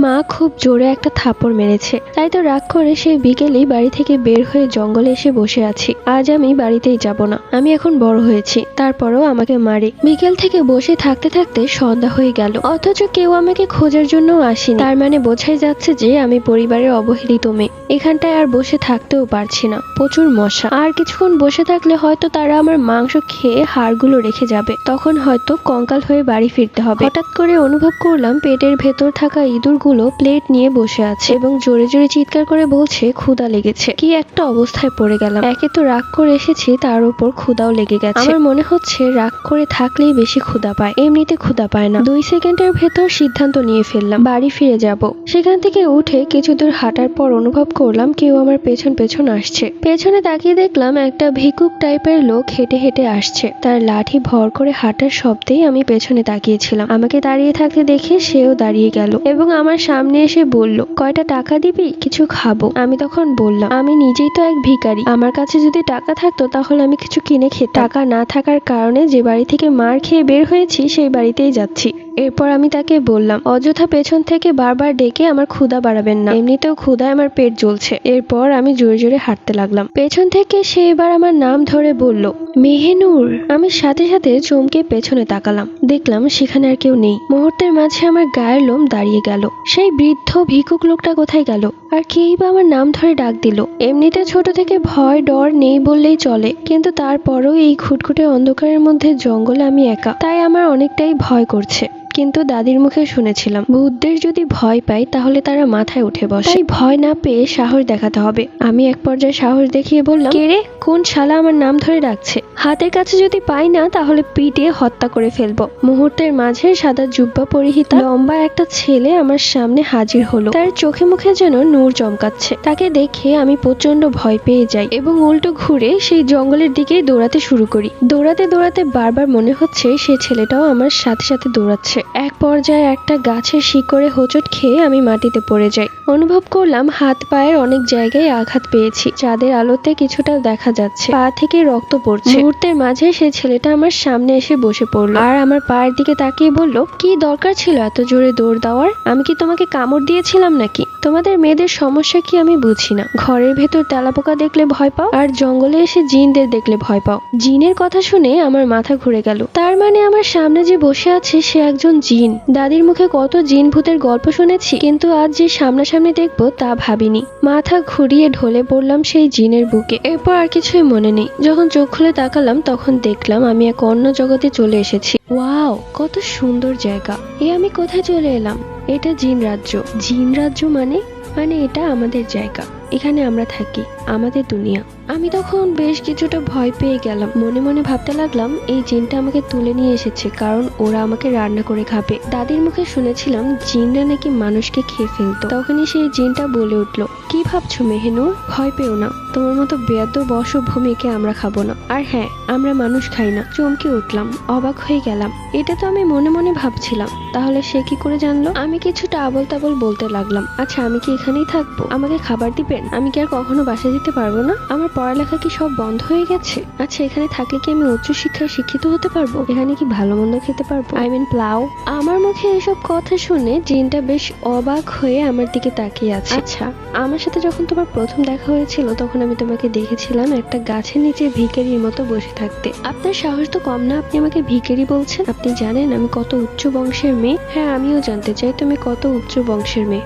মা খুব জোরে একটা থাপ্পড় মেরেছে, তাই তো রাগ করে সেই বিকেলেই বাড়ি থেকে বের হয়ে জঙ্গলে এসে বসে আছি। আজ আমি বাড়িতেই যাব না, আমি এখন বড় হয়েছি, তারপরেও আমাকে মারে। বিকেল থেকে বসে থাকতে থাকতে সন্ধ্যা হয়ে গেল, অথচ কেউ আমাকে খোঁজার জন্য আসেনি। তার মানে বোঝাই যাচ্ছে যে আমি পরিবারের অবহেলিত মেয়ে। এখানটায় আর বসে থাকতেও পারছি না, প্রচুর মশা। আর কিছুক্ষণ বসে থাকলে হয়তো তারা আমার মাংস খেয়ে হাড়গুলো রেখে যাবে, তখন হয়তো কঙ্কাল হয়ে বাড়ি ফিরতে হবে। হঠাৎ করে অনুভব করলাম পেটের ভেতর থাকা ইঁদুরগুলো প্লেট নিয়ে বসে আছে এবং জোরে জোরে চিৎকার করে বলছে ক্ষুধা লেগেছে। কি একটা অবস্থায় পড়ে গেলাম, একে তো রাগ করে এসেছি, তার উপর ক্ষুধাও লেগে গেছে। আমার মনে হচ্ছে রাগ করে থাকলেই বেশি ক্ষুধা পায়, এমনিতে ক্ষুধা পায় না। 2 সেকেন্ডের ভেতর সিদ্ধান্ত নিয়ে ফেললাম বাড়ি ফিরে যাব। সেখান থেকে উঠে কিছু দূর হাঁটার পর অনুভব করলাম কেউ আমার পেছন পেছন আসছে। পেছনে তাকিয়ে দেখলাম একটা ভিক্ষুক টাইপের লোক হেঁটে হেঁটে আসছে। তার লাঠি ভর করে হাঁটার শব্দেই আমি পেছনে তাকিয়েছিলাম। আমাকে দাঁড়িয়ে থাকতে দেখে সেও দাঁড়িয়ে গেল এবং আমার সামনে এসে বলল, কয়টা টাকা দিবি, কিছু খাবো। আমি তখন বললাম, আমি নিজেই তো এক ভিখারি, আমার কাছে যদি টাকা থাকতো তাহলে আমি কিছু কিনে খেতাম। টাকা না থাকার কারণে যে বাড়ি থেকে মার খেয়ে বের হয়েছি সেই বাড়িতেই যাচ্ছি। এরপর আমি তাকে বললাম, অযথা পেছন থেকে বারবার ডেকে আমার ক্ষুধা বাড়াবেন না, এমনিতেও ক্ষুধায় আমার পেট জ্বলছে। এরপর আমি জোরে জোরে হাঁটতে লাগলাম। পেছন থেকে সে এবার আমার নাম ধরে বলল, মেহেনুর। আমি সাথে সাথে চমকে পেছনে তাকালাম, দেখলাম সেখানে আর কেউ নেই। মুহূর্তের মাঝে আমার গায়ের লোম দাঁড়িয়ে গেল। সেই বৃদ্ধ ভিক্ষুক লোকটা কোথায় গেল, আর কেই বা আমার নাম ধরে ডাক দিল। এমনিতে ছোট থেকে ভয় ডর নেই বললেই চলে, কিন্তু তারপরও এই খুটখুটে অন্ধকারের মধ্যে জঙ্গলে আমি একা, তাই আমার অনেকটাই ভয় করছে। কিন্তু দাদির মুখে শুনেছিলাম ভূতদের যদি ভয় পাই তাহলে তারা মাথায় উঠে বসে, তাই ভয় না পেয়ে সাহস দেখাতে হবে। আমি এক পর্যায়ে সাহস দেখিয়ে বললাম, কে রে, কোন শালা আমার নাম ধরে ডাকছে? হাতের কাছে যদি পাই না তাহলে পিটিয়ে হত্যা করে ফেলবো। মুহূর্তের মাঝে সাদা জুব্বা পরিহিতা লম্বা একটা ছেলে আমার সামনে হাজির হলো। তার চোখে মুখে যেন নূর চমকাচ্ছে। তাকে দেখে আমি প্রচন্ড ভয় পেয়ে যাই এবং উল্টো ঘুরে সেই জঙ্গলের দিকে দৌড়াতে শুরু করি। দৌড়াতে দৌড়াতে বারবার মনে হচ্ছে সে ছেলেটাও আমার সাথে সাথে দৌড়াচ্ছে। এক পর্যায়ে একটা গাছের শিকড়ে হোঁচট খেয়ে আমি মাটিতে পড়ে যাই। অনুভব করলাম হাত পায়ের অনেক জায়গায় আঘাত পেয়েছি। চাঁদের আলোতে কিছুটা দেখা যাচ্ছে, পা থেকে রক্ত পড়ছে। মুহূর্তের মাঝে সেই ছেলেটা আমার সামনে এসে বসে পড়লো আর আমার পায়ের দিকে তাকিয়ে বলল, কি দরকার ছিল এত জোরে দৌড় দেওয়ার? আমি কি তোমাকে কামড় দিয়েছিলাম নাকি? তোমাদের মেয়েদের সমস্যা কি আমি বুঝি না। ঘরের ভেতর তেলাপোকা দেখলে ভয় পাও, আর জঙ্গলে এসে জিনদের দেখলে ভয় পাও। জিনের কথা শুনে আমার মাথা ঘুরে গেল। তার মানে আমার সামনে যে বসে আছে সে একজন জিন। দাদির মুখে কত জিন ভূতের গল্প শুনেছি, কিন্তু আজ যে সামনাসামনি দেখবো তা ভাবিনি। মাথা ঘুরিয়ে ঢলে পড়লাম সেই জিনের বুকে। এরপর আর কিছুই মনে নেই। যখন চোখ খুলে তাকালাম তখন দেখলাম আমি এক অন্য জগতে চলে এসেছি। ওয়াও, কত সুন্দর জায়গা! আমি কোথায় চলে এলাম? এটা জিন রাজ্য। জিন রাজ্য মানে এটা আমাদের জায়গা, এখানে আমরা থাকি, আমাদের দুনিয়া। আমি তখন বেশ কিছুটা ভয় পেয়ে গেলাম। মনে মনে ভাবতে লাগলাম এই জিনটা আমাকে তুলে নিয়ে এসেছে কারণ ওরা আমাকে রান্না করে খাবে। দাদির মুখে শুনেছিলাম জিনরা নাকি মানুষকে খেয়ে ফেলতো। তখনই সেই জিনটা বলে উঠলো, কি ভাবছো মেহেনুর? ভয় পেও না, তোমার মতো বেয়াদব অসভ্যকে আমরা খাবো না। আর হ্যাঁ, আমরা মানুষ খাই না। চমকে উঠলাম, অবাক হয়ে গেলাম। এটা তো আমি মনে মনে ভাবছিলাম, তাহলে সে কি করে জানলো? আমি কিছুটা আবল তাবল বলতে লাগলাম, আচ্ছা আমি কি এখানেই থাকবো? আমাকে খাবার দিবেন? আমি কি আর কখনো বাসায় যেতে পারবো না? আমার পড়ালেখা কি সব বন্ধ হয়ে গেছে? আচ্ছা এখানে থাকলে কি আমি উচ্চ শিক্ষায় শিক্ষিত হতে পারবো? এখানে কি ভালো মন্দ খেতে পারবো? প্লাউ। আমার মুখে এসব কথা শুনে জিনটা বেশ অবাক হয়ে আমার দিকে তাকিয়ে আছে। আচ্ছা, আমার সাথে যখন তোমার প্রথম দেখা হয়েছিল তখন আমি তোমাকে দেখেছিলাম একটা গাছের নিচে ভিখারির মতো বসে থাকতে। আপনার সাহস তো কম না, আপনি আমাকে ভিখারি বলছেন? আপনি জানেন আমি কত উচ্চ বংশের মেয়ে? হ্যাঁ, আমিও জানতে চাই তুমি কত উচ্চ বংশের মেয়ে।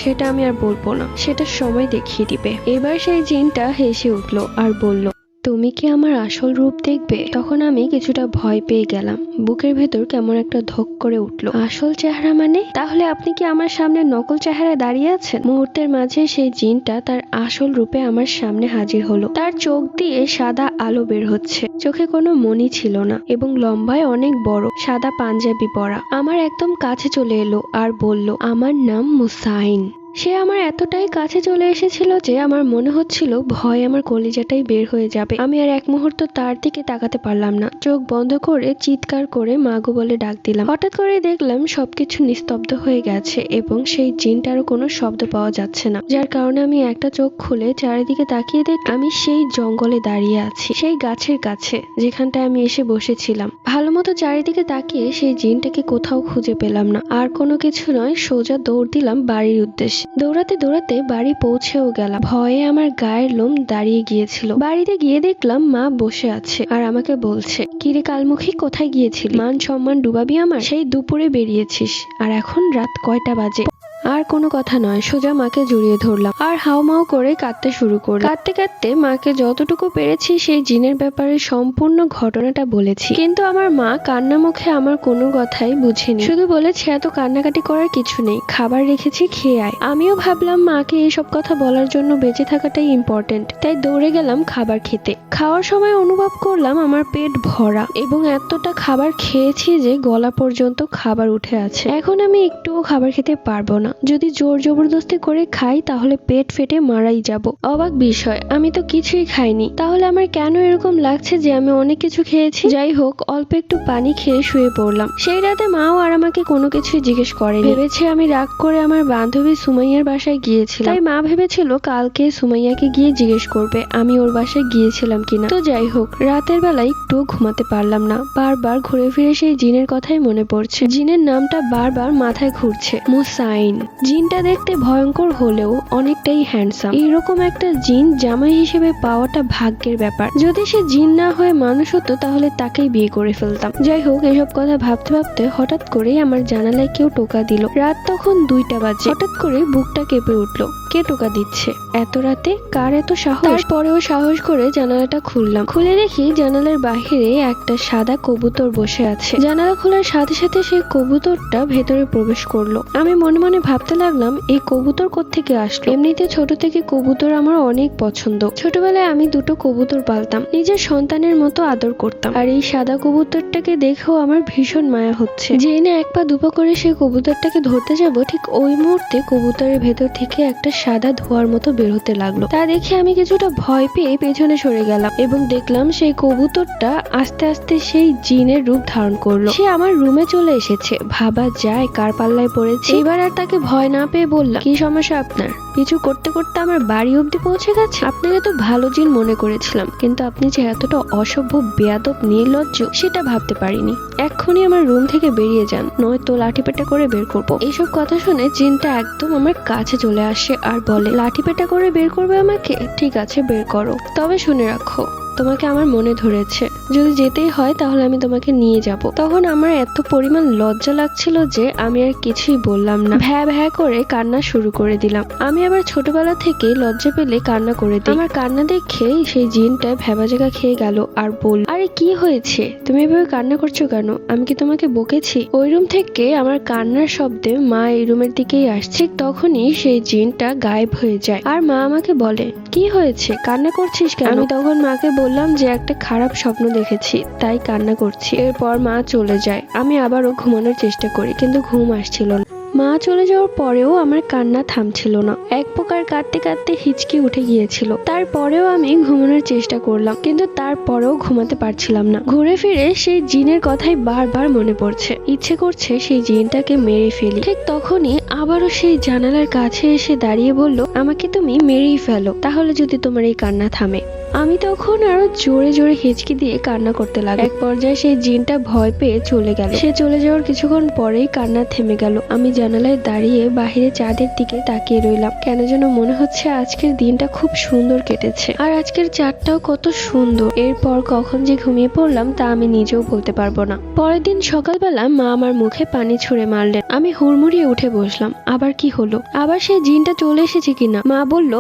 সেটা আমি আর বলবো না, সেটা সময় দেখিয়ে দিবে। এবার সেই জিনটা হেসে উঠলো আর বলল, তুমি কি আমার আসল রূপ দেখবে? তখন আমি কিছুটা ভয় পেয়ে গেলাম। বুকের ভেতর কেমন একটা ধক করে উঠলো। আসল চেহারা মানে? তাহলে আপনি কি আমার সামনে নকল চেহারায় দাঁড়িয়ে আছেন? মুহূর্তের মাঝে সেই জিনটা তার আসল রূপে আমার সামনে হাজির হলো। তার চোখ দিয়ে সাদা আলো বের হচ্ছে, চোখে কোনো মণি ছিল না এবং লম্বায় অনেক বড়, সাদা পাঞ্জাবি পরা। আমার একদম কাছে চলে এলো আর বলল, আমার নাম মুসাইন। সে আমার এতটাই কাছে চলে এসেছিল যে আমার মনে হচ্ছিল ভয় আমার কলিজাটাই বের হয়ে যাবে। আমি আর এক মুহূর্ত তার দিকে তাকাতে পারলাম না। চোখ বন্ধ করে চিৎকার করে মাগো বলে ডাক দিলাম। হঠাৎ করে দেখলাম সবকিছু নিস্তব্ধ হয়ে গেছে এবং সেই জিনটারও কোনো শব্দ পাওয়া যাচ্ছে না, যার কারণে আমি একটা চোখ খুলে চারিদিকে তাকিয়ে দেখ আমি সেই জঙ্গলে দাঁড়িয়ে আছি, সেই গাছের কাছে যেখানটায় আমি এসে বসেছিলাম। ভালো মতো চারিদিকে তাকিয়ে সেই জিনটাকে কোথাও খুঁজে পেলাম না। আর কোনো কিছু নয়, সোজা দৌড় দিলাম বাড়ির উদ্দেশ্যে। দৌড়াতে দৌড়াতে বাড়ি পৌঁছেও গেলাম। ভয়ে আমার গায়ের লোম দাঁড়িয়ে গিয়েছিল। বাড়িতে গিয়ে দেখলাম মা বসে আছে আর আমাকে বলছে, কিরে কালমুখী, কোথায় গিয়েছিলি? মান সম্মান ডুবাবি আমার? সেই দুপুরে বেরিয়েছিস আর এখন রাত কয়টা বাজে? আর কোনো কথা নয়, সোজা মাকে জড়িয়ে ধরলাম আর হাউমাউ করে কাঁদতে শুরু করলাম। কাঁদতে কাঁদতে মাকে যতটুকু পেরেছি সেই জিনের ব্যাপারে সম্পূর্ণ ঘটনাটা বলেছি, কিন্তু আমার মা কান্না মুখে আমার কোনো কথাই বুঝেনি। শুধু বলেছে এত কান্নাকাটি করার কিছু নেই, খাবার রেখেছি, খেয়ে আয়। আমিও ভাবলাম মাকে এইসব কথা বলার জন্য বেঁচে থাকাটাই ইম্পর্টেন্ট, তাই দৌড়ে গেলাম খাবার খেতে। খাওয়ার সময় অনুভব করলাম আমার পেট ভরা এবং এতটা খাবার খেয়েছি যে গলা পর্যন্ত খাবার উঠে আছে। এখন আমি একটুও খাবার খেতে পারবো না। যদি জোর জবরদস্তি করে খাই তাহলে পেট ফেটে মারাই যাব। অবাক বিষয়, আমি তো কিছুই খাইনি, তাহলে আমার কেন এরকম লাগছে যে আমি অনেক কিছু খেয়েছি? যাই হোক, অল্প একটু পানি খেয়ে শুয়ে পড়লাম। সেই রাতে মাও আর আমাকে কোনো কিছুই জিজ্ঞেস করেনি। ভেবেছে আমি রাগ করে আমার বান্ধবী সুমাইয়ার বাসায় গিয়েছিলাম, তাই মা ভেবেছিল কালকে সুমাইয়াকে গিয়ে জিজ্ঞেস করবে আমি ওর বাসায় গিয়েছিলাম কিনা। তো যাই হোক, রাতের বেলা একটু ঘুমাতে পারলাম না। বারবার ঘুরে ফিরে সেই জিনের কথাই মনে পড়ছে। জিনের নামটা বারবার মাথায় ঘুরছে, মুসাইন। জিনটা দেখতে ভয়ঙ্কর হলেও অনেকটাই হ্যান্ডসাম। এইরকম একটা জিন জামাই হিসেবে পাওয়াটা ভাগ্যের ব্যাপার। যদি সে জিন না হয়ে মানুষ হতো তাহলে তাকেই বিয়ে করে ফেলতাম। যাই হোক, এসব কথা ভাবতে ভাবতে হঠাৎ করেই আমার জানালায় কেউ টোকা দিল। রাত তখন 2টা বাজে। হঠাৎ করে বুকটা কেঁপে উঠলো। কে টোকা দিচ্ছে এত রাতে? কার এত সাহস? তারপরেও সাহস করে জানালাটা খুললাম। খুলে দেখি জানালার বাহিরে একটা সাদা কবুতর বসে আছে। জানালা খোলার সাথে সাথে সেই কবুতরটা ভেতরে প্রবেশ করলো। আমি মনে মনে ভাবতে লাগলাম এই কবুতর কোত্থেকে আসলো। এমনিতে ছোট থেকে কবুতর আমার অনেক পছন্দ। ছোটবেলায় আমি 2টো কবুতর পালতাম, নিজের সন্তানের মতো আদর করতাম। আর এই সাদা কবুতরটাকে দেখেও আমার ভীষণ মায়া হচ্ছে। যেই না এক পা দুপা করে সেই কবুতরটাকে ধরতে যাব, ঠিক ওই মুহূর্তে কবুতরের ভেতর থেকে একটা সাদা ধোঁয়ার মতো বের হতে লাগলো। তা দেখে আমি কিছুটা ভয় পেয়ে পেছনে সরে গেলাম এবং দেখলাম সেই কবুতরটা আস্তে আস্তে সেই জিনের রূপ ধারণ করলো। সে আমার রুমে চলে এসেছে। ভাবা যায় কার পাল্লায় পড়েছে। এবার আর তাকে ভয় না পেয়ে বললাম, কি সমস্যা আপনার? পিছু করতে করতে আমার বাড়ি অব্দি পৌঁছে গেছে। আপনাকে তো ভালো জিন মনে করেছিলাম, কিন্তু আপনি যে এতটা অসভ্য, বেয়াদব, নির্লজ্জ সেটা ভাবতে পারিনি। এক্ষুনি আমার রুম থেকে বেরিয়ে যান, নয়তো লাঠিপেটা করে বের করবো। এইসব কথা শুনে জিনটা একদম আমার কাছে চলে আসে আর বলে, লাঠিপেটা করে বের করবে আমাকে? ঠিক আছে, বের করো, তবে শুনে রাখো তোমাকে আমার মনে ধরেছে। যদি যেতেই হয় তাহলে আমি তোমাকে নিয়ে যাব। তখন আমার এত পরিমাণ লজ্জা লাগছিল যে আমি আর কিছুই বললাম না। ভ্যা ভ্যা করে কান্না শুরু করে দিলাম। আমি আবার ছোটবেলা থেকে লজ্জা পেলে কান্না করে দিই। আমার কান্না দেখে সেই জিনটা ভ্যাবা জায়গা খেয়ে গেল আর বলল, আরে কি হয়েছে? তুমি এভাবে কান্না করছো কেন? আমি কি তোমাকে বকেছি? ওই রুম থেকে আমার কান্নার শব্দে মা এই রুমের দিকেই আসছে। ঠিক তখনই সেই জিনটা গায়েব হয়ে যায় আর মা আমাকে বলে, কি হয়েছে, কান্না করছিস কেন? আমি তখন মাকে বললাম যে একটা খারাপ স্বপ্ন দেখেছি, তাই কান্না করছি। এরপর মা চলে যায়। আমি আবারও ঘুমানোর চেষ্টা করি, কিন্তু ঘুম আসছিল না। মা চলে যাওয়ার পরেও আমার কান্না থামছিল না। এক প্রকার কাঁদতে কাঁদতে হিচকি উঠে গিয়েছিল। তারপরেও আমি ঘুমানোর চেষ্টা করলাম, কিন্তু তারপরেও ঘুমাতে পারছিলাম না। ঘুরে ফিরে সেই জিনের কথাই বারবার মনে পড়ছে। ইচ্ছে করছে সেই জিনটাকে মেরে ফেলি। ঠিক তখনই আবারও সেই জানালার কাছে এসে দাঁড়িয়ে বলল, আমাকে তুমি মেরেই ফেলো, তাহলে যদি তোমার এই কান্না থামে। আমি তখন আরো জোরে জোরে হিচকি দিয়ে কান্না করতে লাগলাম। এক পর্যায়ে সেই জিনটা ভয় পেয়ে চলে গেল। সে চলে যাওয়ার কিছুক্ষণ পরেই কান্না থেমে গেল। আমি জানালায় দাঁড়িয়ে বাহিরে চাঁদের দিকে তাকিয়ে রইলাম। কেন যেন মনে হচ্ছে আজকের দিনটা খুব সুন্দর কেটেছে, আর আজকের চাঁদটাও কত সুন্দর। এরপর কখন যে ঘুমিয়ে পড়লাম তা আমি নিজেও বলতে পারবো না। পরের দিন সকালবেলা মা আমার মুখে পানি ছুঁড়ে মারলেন। আমি হুড়মুড়িয়ে উঠে বসলাম। আবার কি হলো? আবার সেই জিনটা চলে এসেছে কিনা? মা বলল,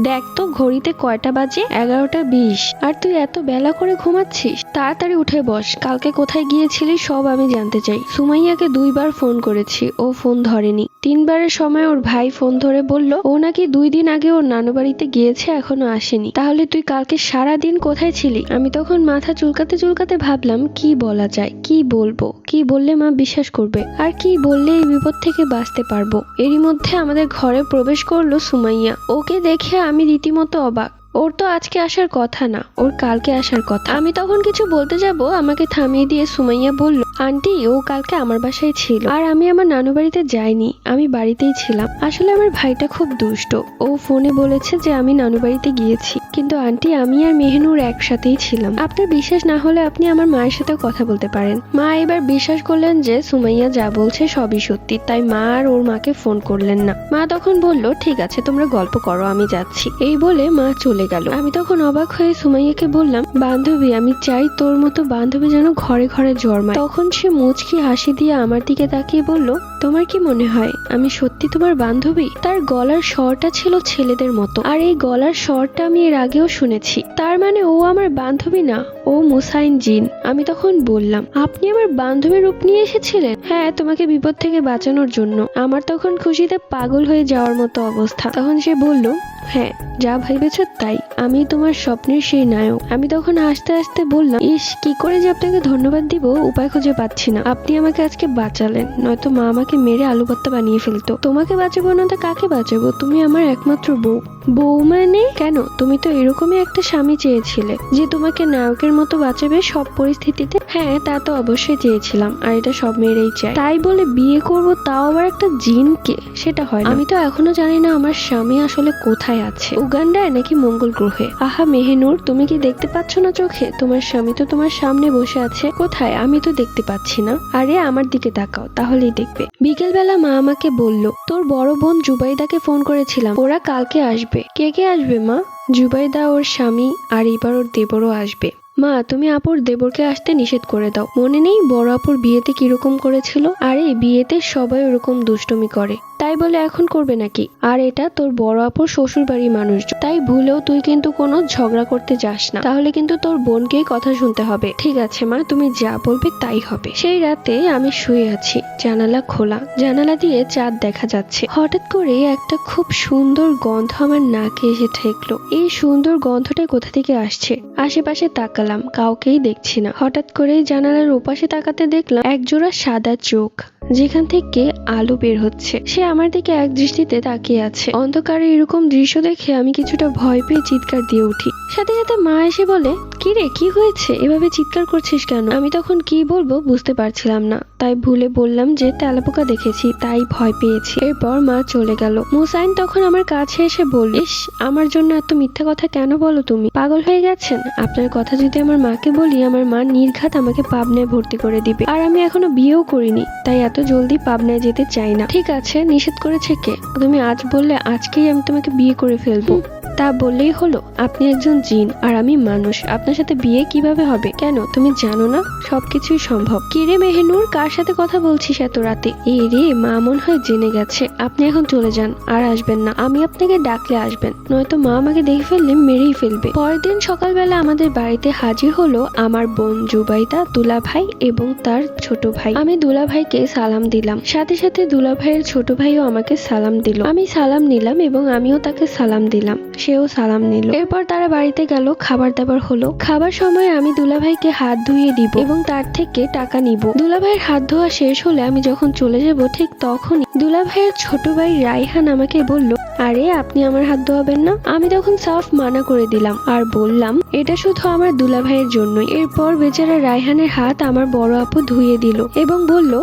দেখ তো ঘড়িতে কয়টা বাজে? 11টা 20। আর তুই এত বেলা করে ঘুমাচ্ছিস? তাড়াতাড়ি উঠে বস। কালকে কোথায় গিয়েছিলি সব আমি জানতে চাই। সুমাইয়াকে 2বার ফোন করেছি, ও ফোন ধরেনি। 3বারের সময় ওর ভাই ফোন ধরে বলল ও নাকি 2 দিন আগে ওর নানু বাড়িতে গিয়েছে, এখনো আসেনি। তাহলে তুই কালকে সারা দিন কোথায় ছিলি? আমি তখন মাথা চুলকাতে চুলকাতে ভাবলাম কি বলা যায়, কি বলবো, কি বললে মা বিশ্বাস করবে, আর কি বললে এই বিপদ থেকে বাঁচতে পারবো। এরই মধ্যে আমাদের ঘরে প্রবেশ করলো সুমাইয়া। ওকে দেখে আমি রীতিমতো অবাক। ওর তো আজকে আসার কথা না, ওর কালকে আসার কথা। আমি তখন কিছু বলতে যাব, আমাকে থামিয়ে দিয়ে সুমাইয়া বলল, আন্টি ও কালকে আমার বাসায় ছিল, আর আমি আমার নানু বাড়িতে যাইনি, আমি বাড়িতেই ছিলাম। আসলে আমার ভাইটা খুব দুষ্ট, ও ফোনে বলেছে যে আমি নানু বাড়িতে গিয়েছি, কিন্তু আন্টি আমি আর মেহনুর একসাথেই ছিলাম। আপনার বিশ্বাস না হলে আপনি আমার মায়ের সাথে কথা বলতে পারেন। মা এবার বিশ্বাস করলেন যে সুমাইয়া যা বলছে সবই সত্যি, তাই মা আর ওর মাকে ফোন করলেন না। মা তখন বলল, ঠিক আছে তোমরা গল্প করো, আমি যাচ্ছি। এই বলে মা চলে গেল। আমি তখন অবাক হয়ে সুমাইয়াকে বললাম, বান্ধবী আমি চাই তোর মতো বান্ধবী যেন ঘরে ঘরে জন্মায়। তখন সে মুচকি হাসি দিয়ে আমার দিকে তাকিয়ে বলল, তোমার কি মনে হয় আমি সত্যি তোমার বান্ধবী? তার গলার স্বরটা ছিল ছেলেদের মতো, আর এই গলার স্বরটা আমি এর আগেও শুনেছি। তার মানে ও আমার বান্ধবী না, ও মুসাইন জিন। আমি তখন বললাম, আপনি আমার বান্ধবীর রূপ নিয়ে এসেছিলেন? হ্যাঁ, তোমাকে বিপদ থেকে বাঁচানোর জন্য। আমার তখন খুশিতে পাগল হয়ে যাওয়ার মতো অবস্থা। তখন সে বলল, হ্যাঁ যা ভেবেছ তাই, আমি তোমার স্বপ্নের সেই নায়ক। আমি তখন হাসতে হাসতে বললাম, ইস কি করে যে আপনাকে ধন্যবাদ দিব উপায় খুঁজে পাচ্ছি না। আপনি আমাকে আজকে বাঁচালেন, নয়তো মা আমাকে মেরে আলু ভর্তা বানিয়ে ফেলতো। তোমাকে বাঁচাবো না তো কাকে বাঁচাবো? তুমি আমার একমাত্র বউ। বউ মানে? কেন, তুমি তো এরকমই একটা স্বামী চেয়েছিলে যে তোমাকে নায়কের মতো বাঁচাবে সব পরিস্থিতিতে। হ্যাঁ তা তো অবশ্যই চেয়েছিলাম, আর এটা সব মেয়েরাই চায়। তাই বলে বিয়ে করব, তাও আবার একটা জিনকে? সেটা হয় না। আমি তো এখনো জানি না আমার স্বামী আসলে কোথায় আছে, উগান্ডায় নাকি মঙ্গল গ্রহে। আহা মেহেনুর, তুমি কি দেখতে পাচ্ছ না চোখে? তোমার স্বামী তো তোমার সামনে বসে আছে। কোথায়? আমি তো দেখতে পাচ্ছি না। আরে আমার দিকে তাকাও, তাহলেই দেখবে। বিকেল বেলা মা আমাকে বলল, তোর বড় বোন জুবাইদাকে ফোন করেছিলাম, ওরা কালকে আসবে। কে কে আসবে মা? জুবাইদা, ওর স্বামী, আর এবার ওর দেবরও আসবে। মা তুমি আপুর দেবরকে আসতে নিষেধ করে দাও। মনে নেই বড় আপুর বিয়েতে কিরকম করেছিল? আরে বিয়েতে সবাই ওরকম দুষ্টুমি করে, তাই বলে এখন করবে নাকি? আর এটা তোর বড় আপুর শ্বশুর বাড়ির মানুষ, তাই ভুলেও তুই কিন্তু কোনো ঝগড়া করতে যাস না, তাহলে কিন্তু তোর বোনকেই কথা শুনতে হবে। ঠিক আছে মা, তুমি যা বলবে তাই হবে। সেই রাতে আমি শুয়ে আছি, জানালা খোলা, জানালা দিয়ে চাঁদ দেখা যাচ্ছে। হঠাৎ করে একটা খুব সুন্দর গন্ধ আমার নাকে এসে ঠেকলো। এই সুন্দর গন্ধটা কোথা থেকে আসছে? আশেপাশে তাকালাম, কাউকেই দেখছি না। হঠাৎ করে জানালার ওপাশে তাকাতে দেখলাম একজোড়া সাদা চোখ, যেখান থেকে আলো বের হচ্ছে। সে আমার দিকে এক দৃষ্টিতে তাকিয়ে আছে। অন্ধকারে এরকম দৃশ্য দেখে আমি কিছুটা ভয় পেয়ে চিৎকার দিয়ে উঠি। সাথে সাথে মা এসে বলে, কি রে কি হয়েছে, এভাবে চিৎকার করছিস কেন? আমি তখন কি বলবো বুঝতে পারছিলাম না, তাই ভুলে বললাম যে তেলাপোকা দেখেছি তাই ভয় পেয়েছি। এরপর মা চলে গেল। মুসাইন তখন আমার কাছে এসে বলল, ইস আমার জন্য এত মিথ্যা কথা কেন বলো তুমি? পাগল হয়ে গেছেন? আপনার কথা যদি আমার মাকে বলি, আমার মা নির্ঘাত আমাকে পাবনায় ভর্তি করে দিবে, আর আমি এখনো বিয়েও করিনি, তাই এত জলদি পাবনায় যেতে চাই না। ঠিক আছে, নিষেধ করেছে কে? তুমি আজ বললে আজকেই আমি তোমাকে বিয়ে করে ফেলবো। তা বললেই হলো? আপনি একজন জিন আর আমি মানুষ, আপনার সাথে বিয়ে কিভাবে হবে? কেন তুমি জানো না সবকিছুই সম্ভব? কিরে মেহেনুর, কার সাথে কথা বলছিস এত রাতে? এই রে, মা মনে হয় জেনে গেছে। আপনি এখন চলে যান, আর আসবেন না। আমি আপনাকে ডাকলে আসবেন, নয়তো মা আমাকে দেখে ফেললে মেরেই ফেলবে। পরের দিন সকালবেলা আমাদের বাড়িতে হাজির হলো আমার বোন জুবাইদা, দুলা ভাই এবং তার ছোট ভাই। আমি দুলা ভাইকে সালাম দিলাম, সাথে সাথে দুলা ভাইয়ের ছোট ভাইও আমাকে সালাম দিল। আমি সালাম নিলাম এবং আমিও তাকে সালাম দিলাম, সেও সালাম নিল। এরপর তারা বাড়িতে গেল, খাবার দাবার হলো। খাবার সময় আমি দুলাভাইকে হাত ধুইয়ে দিব এবং তার থেকে টাকা নিব। দুলাভাইয়ের হাত ধোয়া শেষ হলে আমি যখন চলে যাব, ঠিক তখনই দুলাভাইয়ের ছোট ভাই রাইহান আমাকে বলল, আরে আপনি আমার হাত ধোয়াবেন না? আমি তখন সাফ মানা করে দিলাম আর বললাম, এটা শুধু আমার দুলাভাইয়ের জন্যই। এরপর বেচারা রাইহানের হাত আমার বড় আপু ধুয়ে দিল এবং বলল,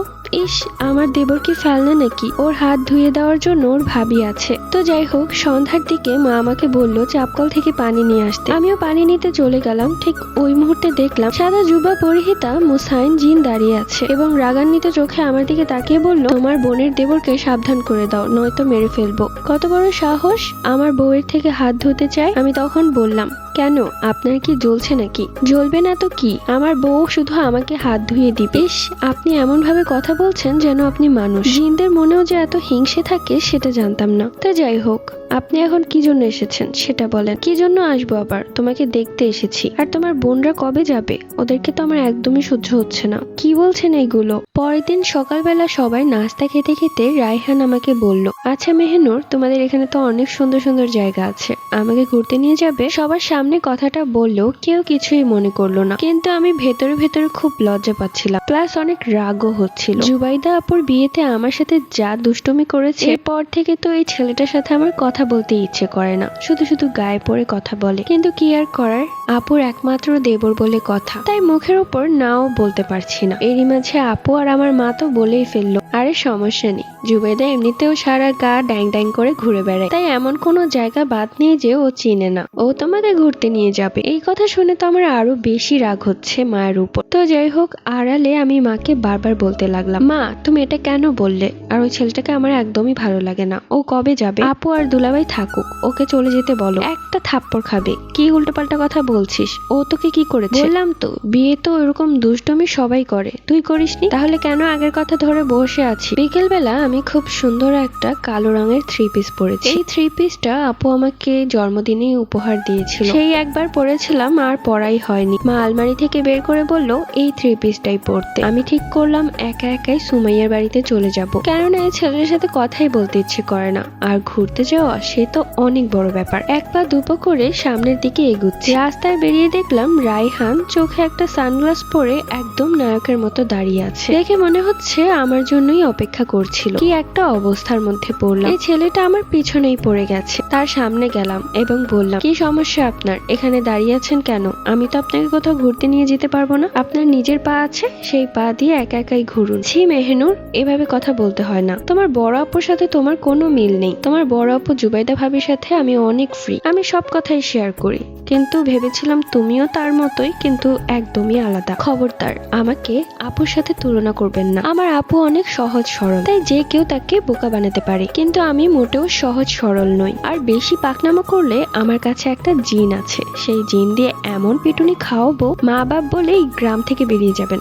ইস আমার দেবর কি ফেলনা নাকি, ওর হাত ধুয়ে দেওয়ার জন্য ওর ভাবি আছে। তো যাই হোক, সন্ধ্যার দিকে মা আমাকে বলল চাপকল থেকে পানি নিয়ে আসতে। আমিও পানি নিতে চলে গেলাম। ঠিক ওই মুহূর্তে দেখলাম সাদা জুবা পরিহিতা মুসাইন জিন দাঁড়িয়ে আছে এবং রাগান্বিত চোখে আমার দিকে তাকিয়ে বলল, তোমার বোনের দেবরকে সাবধান করে দাও, নয়তো মেরে ফেলবো। কত বড় সাহস আমার বউয়ের থেকে হাত ধুতে চায়? আমি তখন বললাম, কেন, আপনার কি জ্বলছে নাকি? জ্বলবে না তো কি, আমার বউ শুধু আমাকে হাত ধুয়ে দিবে। ইস, আপনি এমন ভাবে কথা বলছেন যেন আপনি মানুষ। জিনদের মনেও যে এত হিংসে থাকে সেটা জানতাম না। তা যাই হোক, আপনি এখন কি জন্য এসেছেন সেটা বলেন। কি জন্য আসবো আবার? তোমাকে দেখতে এসেছি। আর তোমার বোনরা কবে যাবে? ওদেরকে তো আমার একদমই সহ্য হচ্ছে না। কি বলছেন এইগুলো? পরের দিন সকালবেলা সবাই নাস্তা খেতে খেতে রায়হান আমাকে বলল, আচ্ছা মেহনুর, তোমাদের এখানে তো অনেক সুন্দর সুন্দর জায়গা আছে, আমাকে ঘুরতে নিয়ে যাবে? সবার সামনে কথাটা বললেও কেউ কিছুই মনে করলো না, কিন্তু আমি ভেতরে ভেতরে খুব লজ্জা পাচ্ছিলাম, প্লাস অনেক রাগও হচ্ছিল। জুবাইদা আপুর বিয়েতে আমার সাথে যা দুষ্টুমি করেছে, এরপর থেকে তো এই ছেলেটার সাথে আমার কথা বলতে ইচ্ছে করে না, শুধু শুধু গায়ে পড়ে কথা বলে। কিন্তু কি আর করার, আপুর একমাত্র দেবর বলে কথা, তাই মুখের উপর নাও বলতে পারছি না। এরই মাঝে আপু আর আমার মা তো বলেই ফেললো, আরে সমস্যা নেই, জুবাইদা এমনিতেও সারা গা ড্যাং ড্যাং করে ঘুরে বেড়ায়, তাই এমন কোনো জায়গা বাদ নিয়ে যে ও চিনে না, ও তোমাদের ঘুরতে নিয়ে যাবে। এই কথা শুনে তো আমার আরো বেশি রাগ হচ্ছে মায়ের উপর। তো যাই হোক, আড়ালে আমি মাকে বারবার বলতে লাগলাম, মা তুমি এটা কেন বললে? আর ওই ছেলেটাকে আমার একদমই ভালো লাগে না। ও কবে যাবে? আপু আর দুলাভাই থাকুক, ওকে চলে যেতে বলো। একটা থাপ্পড় খাবে। কি উল্টোপাল্টা কথা বলছিস? ও তোকে কি করেছে? বললাম তো, বিয়ে তো এরকম দুষ্টমি সবাই করে, তুই করিসনি? তাহলে কেন আগের কথা ধরে বসে আছি? বিকেল বেলা আমি খুব সুন্দর একটা কালো রঙের 3 পিস পরেছি। এই 3 পিসটা আপু আমাকে জন্মদিনে উপহার দিয়েছিল, সেই একবার পরেছিলাম, আর পরাই হয়নি। মা আলমারি থেকে বের করে বলল এই 3 পিসটাই পরতে। আমি ঠিক করলাম একা একাই সুমাইয়ার বাড়িতে চলে যাব, কেননা এই ছেলের সাথে কথাই বলতে ইচ্ছে করে না, আর ঘুরতে যাওয়া সে তো অনেক বড় ব্যাপার। এক পা দুপা করে সামনের দিকে এগুচ্ছে। রাস্তায় বেরিয়ে দেখলাম রায়হান চোখে একটা সানগ্লাস পরে একদম নায়কের মতো দাঁড়িয়ে আছে। দেখে মনে হচ্ছে আমার জন্যই অপেক্ষা করছিল। কি একটা অবস্থার মধ্যে পড়লাম। এই ছেলেটা আমার পিছনেই পড়ে গেছে। তার সামনে গেলাম এবং বললাম, কি সমস্যা আপনার? এখানে দাঁড়িয়ে আছেন কেন? আমি তো আপনাকে কোথাও ঘুরতে নিয়ে যেতে পারবো না। আপনার নিজের পা আছে, সেই পা দিয়ে একা একাই ঘুরুন। ছি মেহনুর, এভাবে কথা বলতে হয় না। তোমার বড় আপুর সাথে তোমার কোনো মিল নেই। তোমার বড় আপু জুবাইদা ভাবির সাথে আমি অনেক ফ্রি, আমি সব কথাই শেয়ার করি, কিন্তু ভেবেছিলাম তুমিও তার মতোই, কিন্তু একদমই আলাদা। খবরদার আমাকে আপুর সাথে তুলনা করবেন না। আমার আপু অনেক সহজ সরল, তাই যে কেউ তাকে বোকা বানাতে পারে, কিন্তু আমি মোটেও সহজ সরল নই। আর বেশি পাকনামো করলে আমার কাছে একটা জিন আছে, সেই জিন দিয়ে এমন পিটুনি খাওয়াবো মা বাপ বলেই গ্রাম থেকে বেরিয়ে যাবেন।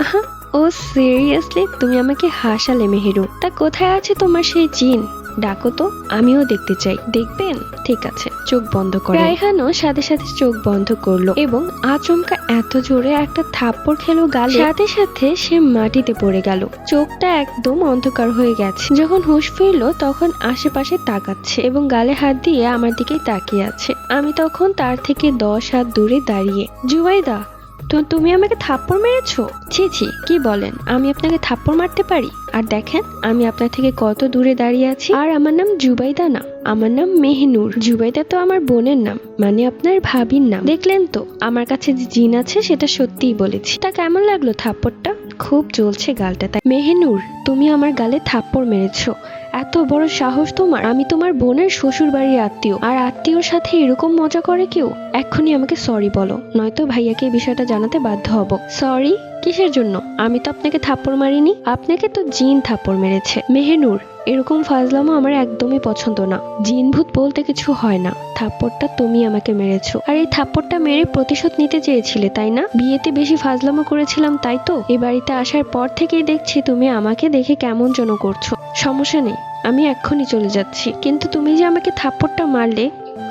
ও সিরিয়াসলি? তুমি আমাকে হাসালে মেহেরু। তা কোথায় আছে তোমার সেই জিন? ডাকো তো, আমিও দেখতে চাই। দেখবেন? ঠিক আছে, চোখ বন্ধ করে। রায়হানও সাথে সাথে চোখ বন্ধ করলো এবং আচমকা এত জোরে একটা থাপ্পড় খেলো গালে, সাথে সাথে সে মাটিতে পড়ে গেল। চোখটা একদম অন্ধকার হয়ে গেছে। যখন হুঁশ ফিরলো তখন আশেপাশে তাকাচ্ছে এবং গালে হাত দিয়ে আমার দিকেই তাকিয়ে আছে। আমি তখন তার থেকে 10 হাত দূরে দাঁড়িয়ে। জুবাইদা, তো তুমি আমাকে থাপ্পড় মেরেছো? ছি ছি, কি বলেন? আমি আপনাকে থাপ্পড় মারতে পারি? আর দেখেন আমি আপনার থেকে কত দূরে দাঁড়িয়ে আছি। আর আমার নাম জুবাইদা না, আমার নাম মেহনুর। জুবাইদা তো আমার বোনের নাম, মানে আপনার ভাবির নাম। দেখলেন তো আমার কাছে যে জিন আছে সেটা সত্যিই বলেছি। তা কেমন লাগলো থাপ্পড়টা? খুব জ্বলছে গালটা তাই? মেহনুর, তুমি আমার গালে থাপ্পড় মেরেছো? এত বড় সাহস তোমার? আমি তোমার বোনের শ্বশুর বাড়ির আত্মীয়, আর আত্মীয়র সাথে এরকম মজা করে কেউ? এক্ষুনি আমাকে সরি বলো, নয়তো ভাইয়াকে এই বিষয়টা জানাতে বাধ্য হব। সরি? কিসের জন্য? আমি তো আপনাকে থাপ্পড় মারিনি, আপনাকে তো জিন থাপ্পড় মেরেছে। মেহনুর, এরকম ফাজলামো আমার একদমই পছন্দ না। জিন ভূত বলতে কিছু হয় না, থাপ্পড়টা তুমি আমাকে মেরেছো। আর এই থাপ্পড়টা মেরে প্রতিশোধ নিতে চেয়েছিলে তাই না? বিয়েতে বেশি ফাজলামো করেছিলাম তাই তো? এ বাড়িতে আসার পর থেকেই দেখছি তুমি আমাকে দেখে কেমন যেন করছো। সমস্যা নেই, আমি এক্ষুনি চলে যাচ্ছি, কিন্তু তুমি যে আমাকে থাপ্পড়টা মারলে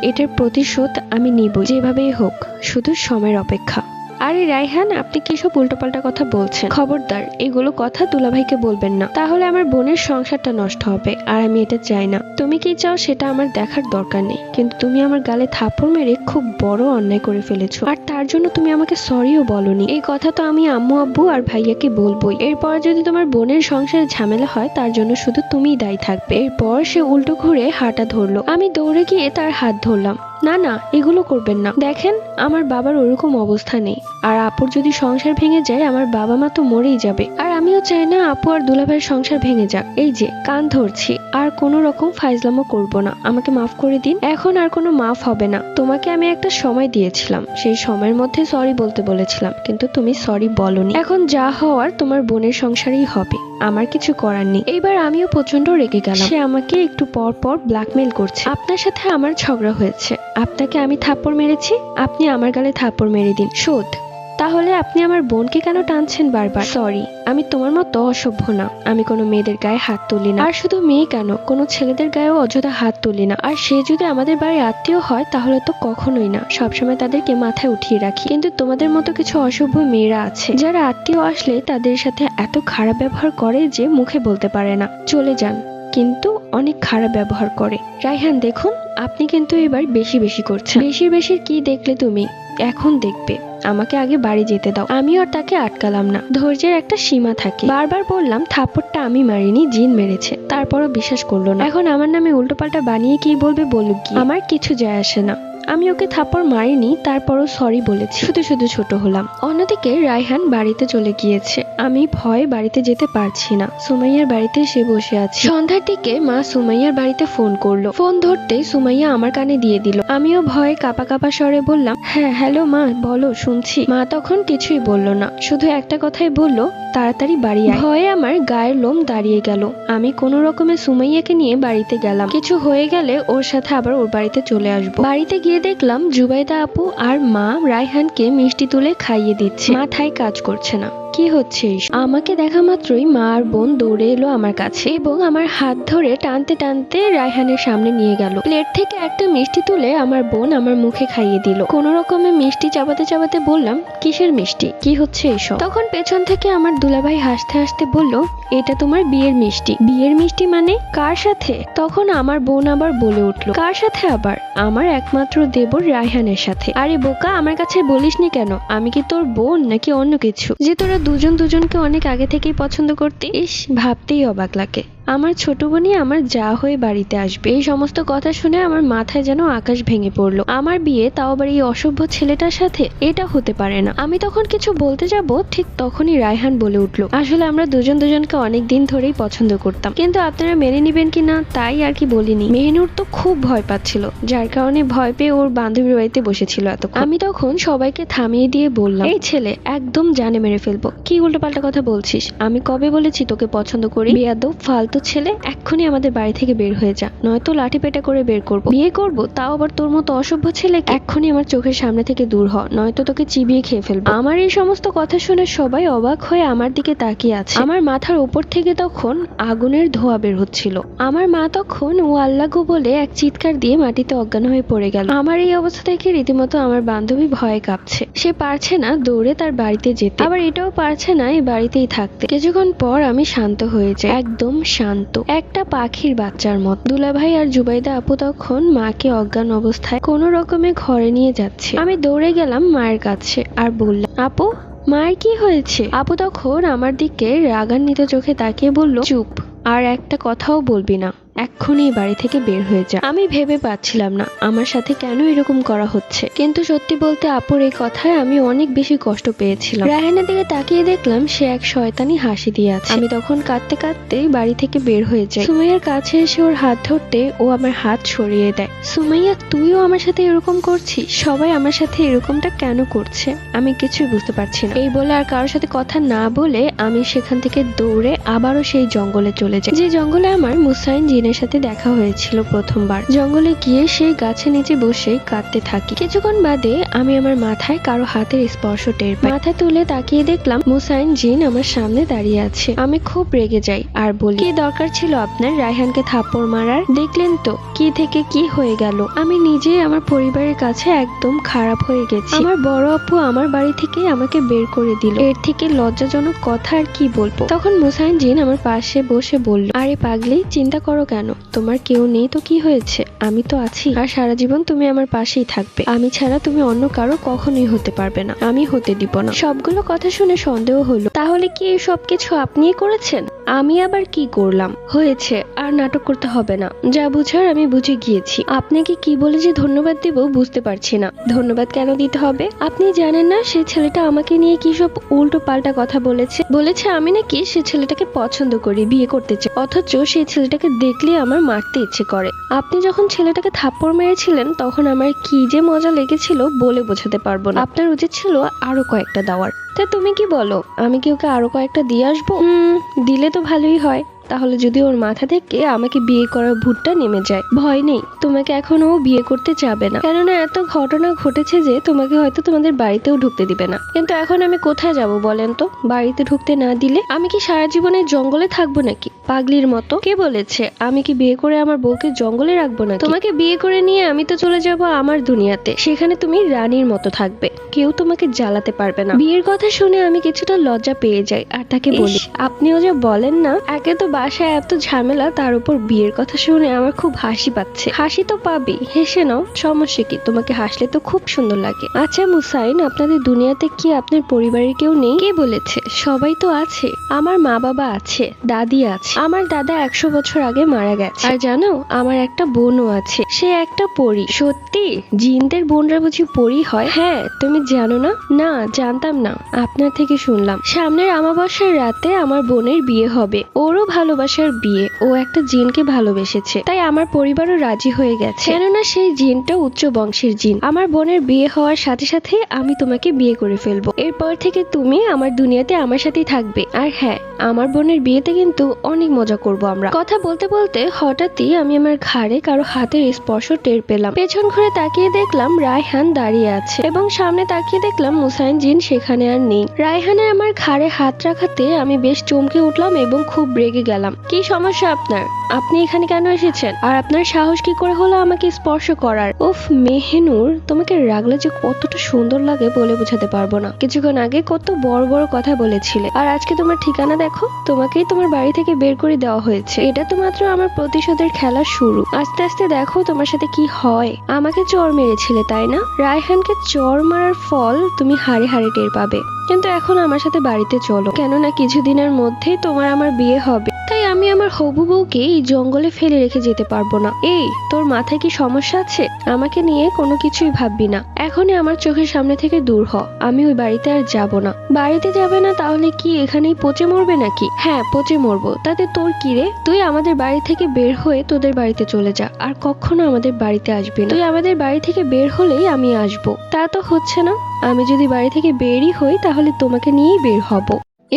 এটার প্রতিশোধ আমি নিব, যেভাবেই হোক, শুধু সময়ের অপেক্ষা। আরে রায়হান, আপনি কি সব উল্টোপাল্টা কথা বলছেন? খবরদার এগুলো কথা দুলাভাইকে বলবেন না, তাহলে আমার বোনের সংসারটা নষ্ট হবে, আর আমি এটা চাই না। তুমি কি চাও সেটা আমার দেখার দরকার নেই, কিন্তু তুমি আমার গালে থাপ্পড় মেরে খুব বড় অন্যায় করে ফেলেছো, আর তার জন্য তুমি আমাকে সরিও বলনি। এই কথা তো আমি আম্মু আব্বু আর ভাইয়াকে বলবোই। এরপর যদি তোমার বোনের সংসারে ঝামেলা হয় তার জন্য শুধু তুমিই দায়ী থাকবে। এরপর সে উল্টো ঘুরে হাঁটা ধরলো। আমি দৌড়ে গিয়ে তার হাত ধরলাম। না না, এগুলো করবেন না। দেখেন আমার বাবার ওরকম অবস্থা নেই, আর আপুর যদি সংসার ভেঙে যায় আমার বাবা মা তো মরেই যাবে, আর আমিও চাই না আপু আর দুলাভাইয়ের সংসার ভেঙে যাক। এই যে কান ধরছি, আর কোনো রকম ফাইজলামো করব না, আমাকে মাফ করে দিন। এখন আর কোনো মাফ হবে না। তোমাকে আমি একটা সময় দিয়েছিলাম, সেই সময়ের মধ্যে সরি বলতে বলেছিলাম, কিন্তু তুমি সরি বলনি। এখন যা হওয়ার তোমার বোনের সংসারেই হবে, আমার কিছু করার নেই। এইবার আমিও প্রচন্ড রেগে গেলাম। সে আমাকে একটু পর পর ব্ল্যাকমেল করছে। আপনার সাথে আমার ঝগড়া হয়েছে, আপনাকে আমি থাপ্পড় মেরেছি, আপনি আমার গালে থাপ্পড় মেরে দিন, শোধ। তাহলে আপনি আমার বোনকে কেন টানছেন বারবার? সরি, আমি তোমার মতো অসভ্য না। আমি কোনো মেয়েদের গায়ে হাত তুলি না, আর শুধু মেয়ে কেন, কোনো ছেলেদের গায়েও অযথা হাত তুলি না। আর সে যদি আমাদের বাড়ির আত্মীয় হয় তাহলে তো কখনোই না, সবসময় তাদেরকে মাথায় উঠিয়ে রাখি। কিন্তু তোমাদের মতো কিছু অসভ্য মেয়েরা আছে যারা আত্মীয় আসলে তাদের সাথে এত খারাপ ব্যবহার করে যে মুখে বলতে পারে না। চলে যান, কিন্তু অনেক খারাপ ব্যবহার করে। রায়হান দেখুন, আপনি কিন্তু এবার বেশি বেশি করছেন। বেশি বেশি কি দেখলে তুমি? এখন দেখবে। আমাকে আগে বাড়ি যেতে দাও। আমি আর তাকে আটকালাম না, ধৈর্যের একটা সীমা থাকে। বারবার বললাম থাপ্পড়টা আমি মারিনি, জিন মেরেছে, তারপরও বিশ্বাস করলো না। এখন আমার নামে উল্টোপাল্টা বানিয়ে কি বলবে বলুক, কি আমার কিছু যায় আসে না। আমি ওকে থাপ্পড় মারিনি, তারপরও সরি বলেছি, শুধু শুধু ছোট হলাম। অন্যদিকে রায়হান বাড়িতে চলে গিয়েছে। আমি ভয়ে বাড়িতে যেতে পারছি না। সুমাইয়ার বাড়িতে সে বসে আছে। সন্ধ্যার দিকে মা সুমাইয়ার বাড়িতে ফোন করলো। ফোন ধরতে সুমাইয়া আমার কানে দিয়ে দিল। আমিও ভয়ে কাঁপা কাঁপা স্বরে বললাম, হ্যাঁ হ্যালো মা, বলো, শুনছি। মা তখন কিছুই বলল না, শুধু একটা কথাই বলল, তাড়াতাড়ি বাড়ি আয়। ভয়ে আমার গায়ের লোম দাঁড়িয়ে গেল। আমি কোনো রকমে সুমাইয়াকে নিয়ে বাড়িতে গেলাম। কিছু হয়ে গেলে ওর সাথে আবার ওর বাড়িতে চলে আসবো। বাড়িতে গিয়ে দেখলাম জুবাইদা আপু আর মা রায়হানকে মিষ্টি তুলে খাইয়ে দিচ্ছে। মাথায় কাজ করছে না, কি হচ্ছে? আমাকে দেখা মাত্রই মা আর বোন দৌড়ে এলো আমার কাছে এবং আমার হাত ধরে টানতে টানতে রায়হানের সামনে নিয়ে গেল। প্লেট থেকে একটা মিষ্টি তুলে আমার বোন আমার মুখে খাইয়ে দিল। কোন রকমে মিষ্টি চাবাতে চাবাতে বললাম, কিসের মিষ্টি, কি হচ্ছে এসব? তখন পেছন থেকে আমার দুলাভাই হাসতে হাসতে বলল, এটা তোমার বিয়ের মিষ্টি। বিয়ের মিষ্টি মানে? কার সাথে? তখন আমার বোন আবার বলে উঠলো, কার সাথে আবার? আমার একমাত্র দেবর রায়হানের সাথে। আরে বোকা, আমার কাছে বলিসনি কেন? আমি কি তোর বোন নাকি অন্য কিছু? যে তোরা দুজন দুজনকে অনেক আগে থেকেই পছন্দ করতে? ইস, ভাবতেই অবাক লাগে। আমার ছোট বোনই আমার যা হয়ে বাড়িতে আসবে। এই সমস্ত কথা শুনে আমার মাথায় যেন আকাশ ভেঙে পড়লো। আমার বিয়ে, তাও আবার এই অসভ্য ছেলেটার সাথে? এটা হতে পারে না। আমি তখন কিছু বলতে যাব, ঠিক তখনই রায়হান বলে উঠলো, আসলে আমরা দুজন দুজনকে অনেক দিন ধরেই পছন্দ করতাম, কিন্তু আপনারা মেনে নিবেন কিনা তাই আর কি বলিনি। মেহনুর তো খুব ভয় পাচ্ছিল, যার কারণে ভয় পেয়ে ওর বান্ধবীর বাড়িতে বসেছিল এতক্ষণ। আমি তখন সবাইকে থামিয়ে দিয়ে বললাম, এই ছেলে একদম জানে মেরে ফেলবো। কি উল্টোপাল্টা কথা বলছিস? আমি কবে বলেছি তোকে পছন্দ করি? বেয়াদব ফালতু ছেলে, এক্ষুনি আমাদের বাড়ি থেকে বের হয়ে যা, নয়তো লাঠি পেটা করে বের করবো। বিয়ে করবো, তাও আবার তোর মতো অসভ্য ছেলে। এক্ষুনি আমার চোখের সামনে থেকে দূর হ, নয়তো তোকে চিবিয়ে খেয়ে ফেলবো। আমার এই সমস্ত কথা শুনে সবাই অবাক হয়ে আমার দিকে তাকিয়ে আছে। আমার মাথার উপর থেকে তখন আগুনের ধোঁয়া বের হচ্ছিল। আমার মা তখন ও আল্লাহ গো বলে এক চিৎকার দিয়ে মাটিতে অজ্ঞান হয়ে পড়ে গেল। আমার এই অবস্থা দেখে রীতিমতো আমার বান্ধবী ভয়ে কাঁপছে। সে পারছে না দৌড়ে তার বাড়িতে যেতে, আবার এটাও পারছে না এই বাড়িতেই থাকতে। কিছুক্ষণ পর আমি শান্ত হয়ে যাই, একদম শান্ত, একটা পাখির বাচ্চার মত। দুলাভাই আর জুবাইদা আপু তখন মাকে অজ্ঞান অবস্থায় কোনো রকমে ঘরে নিয়ে যাচ্ছে। আমি দৌড়ে গেলাম মায়ের কাছে আর বললাম, আপু, মায়ের কি হয়েছে? আপু তখন আমার দিকে রাগান্বিত চোখে তাকিয়ে বলল, চুপ, আর একটা কথাও বলবি না, এক্ষুনি বাড়ি থেকে বের হয়ে যা। আমি ভেবে পাচ্ছিলাম না আমার সাথে কেন এরকম করা হচ্ছে, কিন্তু সত্যি বলতে আপুর এই কথায় আমি অনেক বেশি কষ্ট পেয়েছিলাম। রায়হানের দিকে তাকিয়ে দেখলাম সে এক শয়তানি হাসি দিয়ে আছে। আমি তখন কাঁদতে কাঁদতে বাড়ি থেকে বের হয়ে যাই। সুমাইয়ার কাছে এসে ওর হাত ধরতে ও আমার হাত সরিয়ে দেয়। সুমাইয়া, তুইও আমার সাথে এরকম করছিস? সবাই আমার সাথে এরকমটা কেন করছে? আমি কিছুই বুঝতে পারছি না। এই বলে আর কারোর সাথে কথা না বলে আমি সেখান থেকে দৌড়ে আবারও সেই জঙ্গলে চলে যাই, যে জঙ্গলে আমার মুসাইন জিনের সাথে দেখা হয়েছিল প্রথমবার। জঙ্গলে গিয়ে সেই গাছের নিচে বসে কাঁদতে থাকি। কিছুক্ষণ বাদে আমি আমার মাথায় কারো হাতের স্পর্শ টের পাই। মাথা তুলে তাকিয়ে দেখলাম মুসাইন জিন আমার সামনে দাঁড়িয়ে আছে। আমি খুব রেগে যাই আর বলি, কি দরকার ছিল আপনার রায়হানকে থাপ্পড় মারার? দেখলেন তো কি থেকে কি হয়ে গেল। আমি নিজেই আমার পরিবারের কাছে একদম খারাপ হয়ে গেছি। আমার বড় আপু আমার বাড়ি থেকে আমাকে বের করে দিল। এর থেকে লজ্জাজনক কথা আর কি বলবো। তখন মুসাইন জিন আমার পাশে বসে বলল, আরে পাগলি, চিন্তা করো কেন? তোমার কেউ নেই তো কি হয়েছে? আমি তো আছি, আর সারা জীবন তুমি আমার পাশেই থাকবে। আমি ছাড়া তুমি অন্য কারো কখনোই হতে পারবে না, আমি হতে দিব না। সবগুলো কথা শুনে সন্দেহ হলো, তাহলে কি এই সবকিছু আপনিই করেছেন? আমি আবার কি করলাম? হয়েছে, আর নাটক করতে হবে না। যা বুঝার আমি বুঝে গিয়েছি। আপনাকে কি বলে যে ধন্যবাদ দেব বুঝতে পারছি না। ধন্যবাদ কেন দিতে হবে? আপনি জানেন না সে ছেলেটা আমাকে নিয়ে কি সব উল্টো পাল্টা কথা বলেছে আমি নাকি সে ছেলেটাকে পছন্দ করি, বিয়ে করতে চাই, অথচ সেই ছেলেটাকে দেখলে আমার মারতে ইচ্ছে করে। আপনি যখন ছেলেটাকে থাপ্পড় মেরেছিলেন তখন আমার কি যে মজা লেগেছিল বলে বোঝাতে পারবো না। আপনার উচিত ছিল আরো কয়েকটা দেওয়ার। তা তুমি কি বলো, আমি কি ওকে আরো কয়েকটা দিয়ে আসবো? দিলে তো ভালোই হয়। তাহলে যদি ওর মাথা থেকে আমাকে বিয়ে করার ভূতটা নেমে যায়, ভয় নেই, তোমাকে এখনো বিয়ে করতে চাবে না। কেননা এত ঘটনা ঘটেছে যে তোমাকে হয়তো তোমাদের বাড়িতেও ঢুকতে দিবে না। কিন্তু এখন আমি কোথায় যাব বলেন তো? বাড়িতে ঢুকতে না দিলে আমি কি সারা জীবনে জঙ্গলে থাকবো নাকি পাগলির মতো? কে বলেছে আমি কি বিয়ে করে আমার বউকে জঙ্গলে রাখবো না? তোমাকে বিয়ে করে নিয়ে আমি তো চলে যাব আমার দুনিয়াতে, সেখানে তুমি রানীর মতো থাকবে, কেউ তোমাকে জ্বালাতে পারবে না। বিয়ের কথা শুনে আমি কিছুটা লজ্জা পেয়ে যাই আর তাকে বলি, আপনিও যে বলেন না, একে তো বাসায় এত ঝামেলা, তার উপর বিয়ের কথা শুনে আমার খুব হাসি পাচ্ছে। হাসি তো পাবি, হেসে নাও, সমস্যা কি? তোমাকে হাসলে তো খুব সুন্দর লাগে। আচ্ছা মুসাইন, আপনাদের দুনিয়াতে কি আপনার পরিবারের কেউ নেই? কে বলেছে? সবাই তো আছে। আমার মা বাবা আছে, দাদি আছে। আমার দাদা 100 বছর আগে মারা গেছে। আর জানো, আমার একটা বোনও আছে, সে একটা পরী। সত্যি? জিনদের বোনরা বুঝি পরী হয়? হ্যাঁ, তুমি জানো না? না, জানতাম না, আপনার থেকে শুনলাম। সামনের অমাবস্যার রাতে আমার বোনের বিয়ে হবে, ওরও ভালোবাসার বিয়ে। ও একটা জিনকে ভালোবেসেছে, তাই আমার পরিবারও রাজি হয়ে গেছে, কেননা সেই জিনটা উচ্চ বংশের জিন। আমার বোনের বিয়ে হওয়ার সাথে সাথে আমি তোমাকে বিয়ে করে ফেলবো। এরপর থেকে তুমি আমার দুনিয়াতে আমার সাথেই থাকবে। আর হ্যাঁ, আমার বোনের বিয়েতে কিন্তু অনেক মজা করব আমরা। কথা বলতে বলতে হঠাৎই আমি আমার ঘাড়ে কারো হাতের স্পর্শ টের পেলাম। পেছন ঘুরে তাকিয়ে দেখলাম রায়হান দাঁড়িয়ে আছে এবং সামনে তাকিয়ে দেখলাম মুসাইন জিন সেখানে আর নেই। রায়হানের আমার ঘাড়ে হাত রাখাতে আমি বেশ চমকে উঠলাম এবং খুব রেগে গেলাম। কি সমস্যা আপনার? আপনি এখানে কেন এসেছেন? আর আপনার সাহস কি করে হলো আমাকে স্পর্শ করার? উফ মেহেনুর, তোমাকে রাগলে যে কতটা সুন্দর লাগে বলে বোঝাতে পারবো না। কিছুক্ষণ আগে কত বড় বড় কথা বলেছিলে, আর আজকে তোমার ঠিকানা দেখো, তোমাকেই তোমার বাড়ি থেকে বের করে দেওয়া হয়েছে। এটা তো মাত্র আমার প্রতিশোধের খেলা শুরু। আস্তে আস্তে দেখো তোমার সাথে কি হয়। আমাকে চর মেরেছিলে তাই না? রায়হানকে চর মারার ফল তুমি হাড়ে হাড়ে টের পাবে। কিন্তু এখন আমার সাথে বাড়িতে চলো, কেননা কিছুদিনের মধ্যেই তোমার আমার বিয়ে হবে। তাই আমি আমার হবু বউকে এই জঙ্গলে ফেলে রেখে যেতে পারবো না। এই, তোর মাথায় কি সমস্যা আছে? আমাকে নিয়ে কোনো কিছুই ভাববি না। এখনই আমার চোখের সামনে থেকে দূর হ। আমি ওই বাড়িতে আর যাব না। বাড়িতে যাবে না তাহলে কি এখানেই পচে মরবে নাকি? হ্যাঁ, পচে মরবো, তাতে তোর কি রে? তুই আমাদের বাড়ি থেকে বের হয়ে তোদের বাড়িতে চলে যা, আর কখনো আমাদের বাড়িতে আসবি না। তুই আমাদের বাড়ি থেকে বের হলেই আমি আসবো। তা তো হচ্ছে না। আমি যদি বাড়ি থেকে বেরই হই তাহলে তোমাকে নিয়েই বের হব।